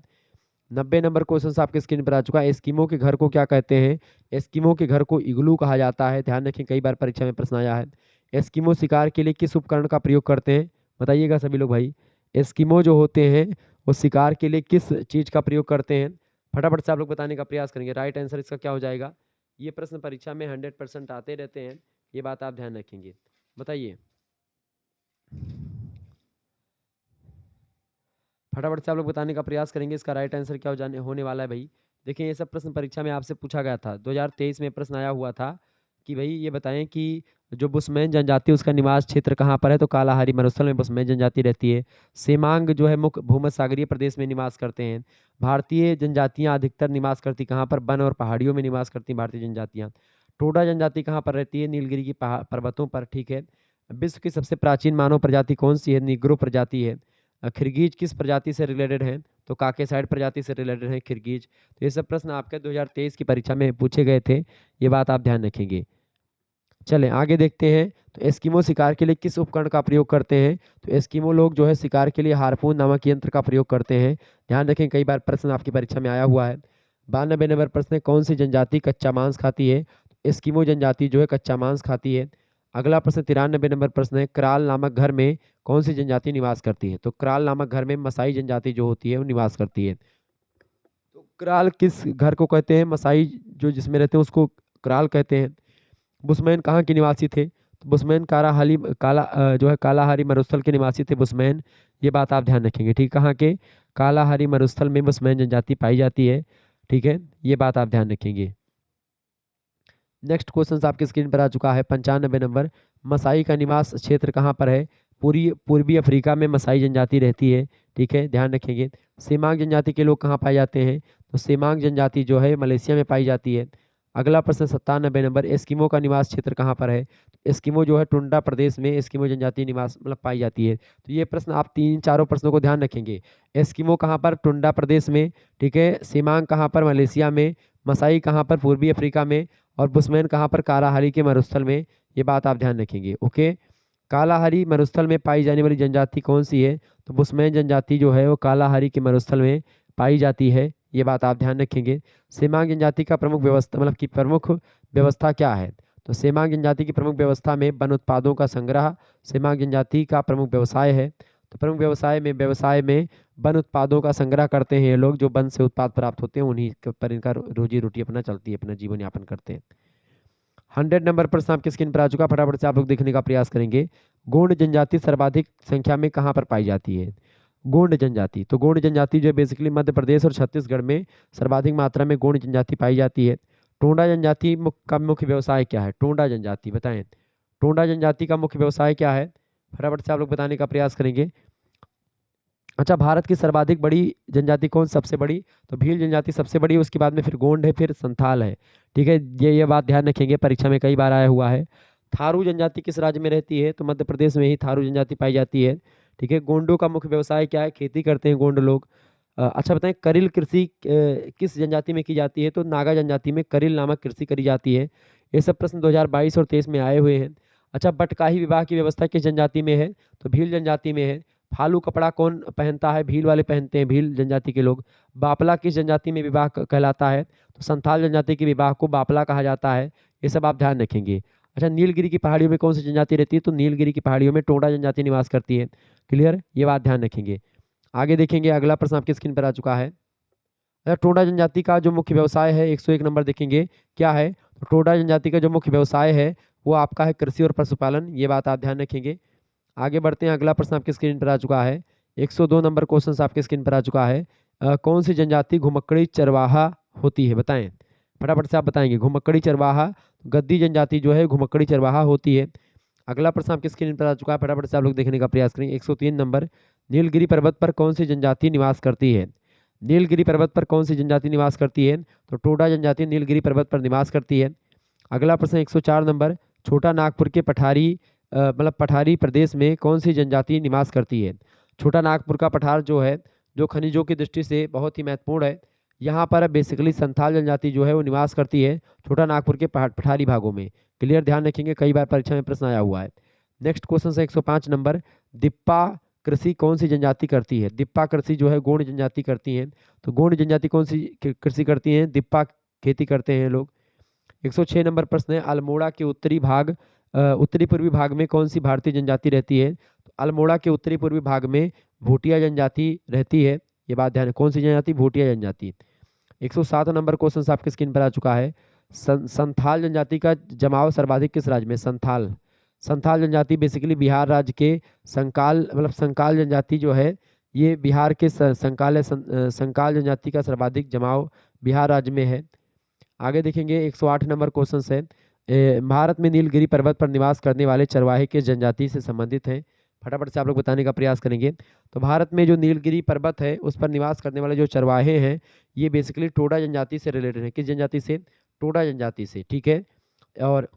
90 नंबर क्वेश्चन आपके स्क्रीन पर आ चुका है, एस्किमो के घर को क्या कहते हैं? एस्किमो के घर को इग्लू कहा जाता है। ध्यान रखें, कई बार परीक्षा में प्रश्न आया है। एस्किमो शिकार के लिए किस उपकरण का प्रयोग करते हैं? बताइएगा सभी लोग भाई, एस्किमो जो होते हैं वो शिकार के लिए किस चीज का प्रयोग करते हैं? फटाफट से आप लोग बताने का प्रयास करेंगे। राइट आंसर इसका क्या हो जाएगा? ये प्रश्न परीक्षा में 100% आते रहते हैं, ये बात आप ध्यान रखेंगे। बताइए फटाफट से आप लोग बताने का प्रयास करेंगे, इसका राइट आंसर क्या होने वाला है भाई। देखिए ये सब प्रश्न परीक्षा में आपसे पूछा गया था, 2023 में प्रश्न आया हुआ था कि भाई ये बताएं कि जो बुशमैन जनजाति उसका निवास क्षेत्र कहाँ पर है? तो कालाहारी मरुस्थल में बुशमैन जनजाति रहती है। सेमांग जो है मुख्य भूमध्य सागरीय प्रदेश में निवास करते हैं। भारतीय जनजातियाँ अधिकतर निवास करती कहाँ पर? वन और पहाड़ियों में निवास करती भारतीय जनजातियाँ। टोडा जनजाति कहाँ पर रहती है? नीलगिरी की पर्वतों पर। ठीक है, विश्व की सबसे प्राचीन मानव प्रजाति कौन सी है? निग्रो प्रजाति है। खिरगीज किस प्रजाति से रिलेटेड है? तो काकेसाइड प्रजाति से रिलेटेड है किर्गिज। तो ये सब प्रश्न आपके 2023 की परीक्षा में पूछे गए थे, ये बात आप ध्यान रखेंगे। चलें आगे देखते हैं। तो एस्किमो शिकार के लिए किस उपकरण का प्रयोग करते हैं? तो एस्किमो लोग जो है शिकार के लिए हार्पून नामक यंत्र का प्रयोग करते हैं। ध्यान रखें, कई बार प्रश्न आपकी परीक्षा में आया हुआ है। 92 नंबर प्रश्न है, कौन सी जनजाति कच्चा मांस खाती है? एस्किमो जनजाति जो है कच्चा मांस खाती है। अगला प्रश्न 93 नंबर प्रश्न है, क्राल नामक घर में कौन सी जनजाति निवास करती है? तो क्राल नामक घर में मसाई जनजाति जो होती है वो निवास करती है। तो क्राल किस घर को कहते हैं? मसाई जो जिसमें रहते हैं उसको क्राल कहते हैं। बुस्मैन कहाँ के निवासी थे? तो बुस्मैन जो है कालाहारी मरुस्थल के निवासी थे बुस्मैन। ये बात आप ध्यान रखेंगे, ठीक। कहाँ के? कालाहारी मरुस्थल में बुस्मैन जनजाति पाई जाती है, ठीक है, ये बात आप ध्यान रखेंगे। नेक्स्ट क्वेश्चन आपकी स्क्रीन पर आ चुका है 95 नंबर, मसाई का निवास क्षेत्र कहाँ पर है? पूर्वी अफ्रीका में मसाई जनजाति रहती है, ठीक है, ध्यान रखेंगे। सेमांग जनजाति के लोग कहाँ पाए जाते हैं? तो सेमांग जनजाति जो है मलेशिया में पाई जाती है। अगला प्रश्न 97 नंबर, एस्किमो का निवास क्षेत्र कहाँ पर है? एस्किमो जो है टुंडा प्रदेश में एस्किमो जनजाति निवास पाई जाती है। तो ये प्रश्न आप तीन चारों प्रश्नों को ध्यान रखेंगे। एस्किमो कहाँ पर? टुंडा प्रदेश में, ठीक है। सेमांग कहाँ पर? मलेशिया में। मसाई कहाँ पर? पूर्वी अफ्रीका में। और बुस्मैन कहाँ पर? कालाहारी के मरुस्थल में। ये बात आप ध्यान रखेंगे, ओके। कालाहारी मरुस्थल में पाई जाने वाली जनजाति कौन सी है? तो बुस्मैन जनजाति जो है वो कालाहारी के मरुस्थल में पाई जाती है, ये बात आप ध्यान रखेंगे। सेमांग जनजाति का प्रमुख व्यवस्था क्या है? तो सेमांग जनजाति की प्रमुख व्यवस्था में वन उत्पादों का संग्रह सेमांग जनजाति का प्रमुख व्यवसाय है। तो प्रमुख व्यवसाय में वन उत्पादों का संग्रह करते हैं ये लोग, जो वन से उत्पाद प्राप्त होते हैं उन्हीं पर इनका रोजी रोटी अपना चलती है, अपना जीवन यापन करते हैं। 100 नंबर प्रश्न आपकी स्क्रीन पर आ चुका, फटाफट से आप लोग देखने का प्रयास करेंगे। गोंड जनजाति सर्वाधिक संख्या में कहाँ पर पाई जाती है? गोंड जनजाति, तो गोंड जनजाति जो बेसिकली मध्य प्रदेश और छत्तीसगढ़ में सर्वाधिक मात्रा में गोंड जनजाति पाई जाती है। टोंडा जनजाति का मुख्य व्यवसाय क्या है? टोंडा जनजाति बताएं, टोंडा जनजाति का मुख्य व्यवसाय क्या है? फटाफट से आप लोग बताने का प्रयास करेंगे। अच्छा, भारत की सर्वाधिक बड़ी जनजाति कौन सबसे बड़ी? तो भील जनजाति सबसे बड़ी है, उसके बाद में फिर गोंड है, फिर संथाल है, ठीक है। ये बात ध्यान रखेंगे, परीक्षा में कई बार आया हुआ है। थारू जनजाति किस राज्य में रहती है? तो मध्य प्रदेश में ही थारू जनजाति पाई जाती है, ठीक है। गोंडों का मुख्य व्यवसाय क्या है? खेती करते हैं गोंड लोग। अच्छा बताएं, करिल कृषि किस जनजाति में की जाती है? तो नागा जनजाति में करिल नामक कृषि करी जाती है। ये सब प्रश्न 2022 और 23 में आए हुए हैं। अच्छा, बटकाही विवाह की व्यवस्था किस जनजाति में है? तो भील जनजाति में है। फालू कपड़ा कौन पहनता है? भील वाले पहनते हैं, भील जनजाति के लोग। बापला किस जनजाति में विवाह कहलाता है? तो संथाल जनजाति के विवाह को बापला कहा जाता है, ये सब आप ध्यान रखेंगे। अच्छा, नीलगिरी की पहाड़ियों में कौन सी जनजाति रहती है? तो नीलगिरी की पहाड़ियों में टोडा जनजाति निवास करती है, क्लियर, ये बात ध्यान रखेंगे। आगे देखेंगे, अगला प्रश्न आपकी स्क्रीन पर आ चुका है। टोडा जनजाति का जो मुख्य व्यवसाय है 101 नंबर देखेंगे क्या है? तो टोडा जनजाति का जो मुख्य व्यवसाय है वो आपका है कृषि और पशुपालन, ये बात आप ध्यान रखेंगे। आगे बढ़ते हैं, अगला प्रश्न आपकी स्क्रीन पर आ चुका है। 102 नंबर क्वेश्चन आपके स्क्रीन पर आ चुका है। कौन सी जनजाति घुमक्कड़ी चरवाहा होती है? बताएं, फटाफट से आप बताएंगे। घुमक्कड़ी चरवाहा, गद्दी जनजाति जो है घुमक्कड़ी चरवाहा होती है। अगला प्रश्न आपकी स्क्रीन पर आ चुका है, फटाफट से आप लोग देखने का प्रयास करें। 103 नंबर, नीलगिरी पर्वत पर कौन सी जनजाति निवास करती है? नीलगिरी पर्वत पर कौन सी जनजाति निवास करती है? तो टोडा जनजाति नीलगिरी पर्वत पर निवास करती है। अगला प्रश्न 104 नंबर, छोटा नागपुर के पठारी प्रदेश में कौन सी जनजाति निवास करती है? छोटा नागपुर का पठार जो है, जो खनिजों की दृष्टि से बहुत ही महत्वपूर्ण है, यहाँ पर बेसिकली संथाल जनजाति जो है वो निवास करती है छोटा नागपुर के पठारी भागों में, क्लियर, ध्यान रखेंगे, कई बार परीक्षा में प्रश्न आया हुआ है। नेक्स्ट क्वेश्चन है 105 नंबर, दिप्पा कृषि कौन सी जनजाति करती है? दिप्पा कृषि जो है गोंड जनजाति करती है। तो गोंड जनजाति कौन सी कृषि करती है? दिप्पा खेती करते हैं लोग। 106 नंबर प्रश्न है, अल्मोड़ा के उत्तरी पूर्वी भाग में कौन सी भारतीय जनजाति रहती है? तो अल्मोड़ा के उत्तरी पूर्वी भाग में भूटिया जनजाति रहती है, ये बात ध्यान है। कौन सी जनजाति? भूटिया जनजाति। 107 नंबर क्वेश्चन आपके स्क्रीन पर आ चुका है। संथाल जनजाति का जमाव सर्वाधिक किस राज्य में? संथाल जनजाति बेसिकली बिहार राज्य के संकाल जनजाति जो है ये बिहार के संकाल जनजाति का सर्वाधिक जमाव बिहार राज्य में है। आगे देखेंगे 108 नंबर क्वेश्चन है, भारत में नीलगिरी पर्वत पर निवास करने वाले चरवाहे किस जनजाति से संबंधित हैं? फटाफट से आप लोग बताने का प्रयास करेंगे। तो भारत में जो नीलगिरी पर्वत है उस पर निवास करने वाले जो चरवाहे हैं ये बेसिकली टोडा जनजाति से रिलेटेड है। किस जनजाति से? टोडा जनजाति से, ठीक है। और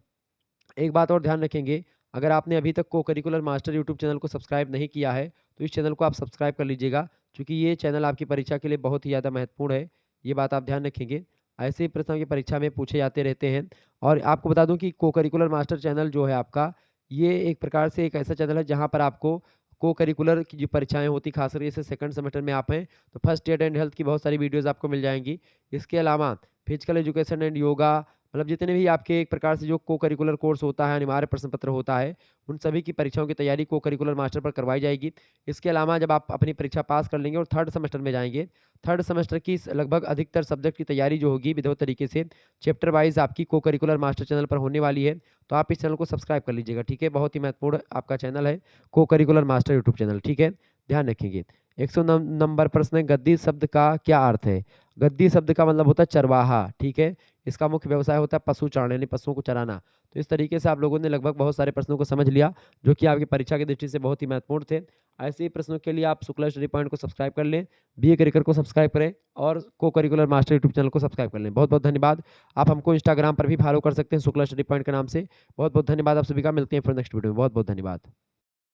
एक बात और ध्यान रखेंगे, अगर आपने अभी तक को करिकुलर मास्टर यूट्यूब चैनल को सब्सक्राइब नहीं किया है तो इस चैनल को आप सब्सक्राइब कर लीजिएगा, चूँकि ये चैनल आपकी परीक्षा के लिए बहुत ही ज़्यादा महत्वपूर्ण है। ये बात आप ध्यान रखेंगे। ऐसे ही प्रश्न आपकी परीक्षा में पूछे जाते रहते हैं। और आपको बता दूँ कि को-करिकुलर मास्टर चैनल जो है आपका, ये एक प्रकार से एक ऐसा चैनल है जहाँ पर आपको को-करिकुलर की जो परीक्षाएँ होती हैं, ख़ास करके जैसे सेकंड सेमेस्टर में आप हैं, तो फर्स्ट एड एंड हेल्थ की बहुत सारी वीडियोज़ आपको मिल जाएँगी। इसके अलावा फिजिकल एजुकेशन एंड योगा, मतलब जितने भी आपके एक प्रकार से जो को-करिकुलर कोर्स होता है, अनिवार्य प्रश्न पत्र होता है, उन सभी की परीक्षाओं की तैयारी को-करिकुलर मास्टर पर करवाई जाएगी। इसके अलावा जब आप अपनी परीक्षा पास कर लेंगे और थर्ड सेमेस्टर में जाएँगे, थर्ड सेमेस्टर की लगभग अधिकतर सब्जेक्ट की तैयारी जो होगी विधिवत तरीके से चैप्टर वाइज़ आपकी को-करिकुलर मास्टर चैनल पर होने वाली है। तो आप इस चैनल को सब्सक्राइब कर लीजिएगा, ठीक है? बहुत ही महत्वपूर्ण आपका चैनल है, को-करिकुलर मास्टर यूट्यूब चैनल, ठीक है? ध्यान रखेंगे। 109 नंबर प्रश्न है, गद्दी शब्द का क्या अर्थ है? गद्दी शब्द का मतलब होता है चरवाहा, ठीक है? इसका मुख्य व्यवसाय होता है पशु चारण, यानी पशुओं को चराना। तो इस तरीके से आप लोगों ने लगभग बहुत सारे प्रश्नों को समझ लिया, जो कि आपकी परीक्षा की दृष्टि से बहुत ही महत्वपूर्ण थे। ऐसे ही प्रश्नों के लिए आप शुक्ला स्टडी पॉइंट को सब्सक्राइब कर लें, बीए करिकुलर को सब्सक्राइब करें और को-करिकुलर मास्टर यूट्यूब चैनल को सब्सक्राइब कर लें। बहुत-बहुत धन्यवाद। आप हमको इंस्टाग्राम पर भी फॉलो कर सकते हैं शुक्ला स्टडी पॉइंट के नाम से। बहुत-बहुत धन्यवाद आप सभी का, मिलते हैं फिर नेक्स्ट वीडियो में। बहुत-बहुत धन्यवाद।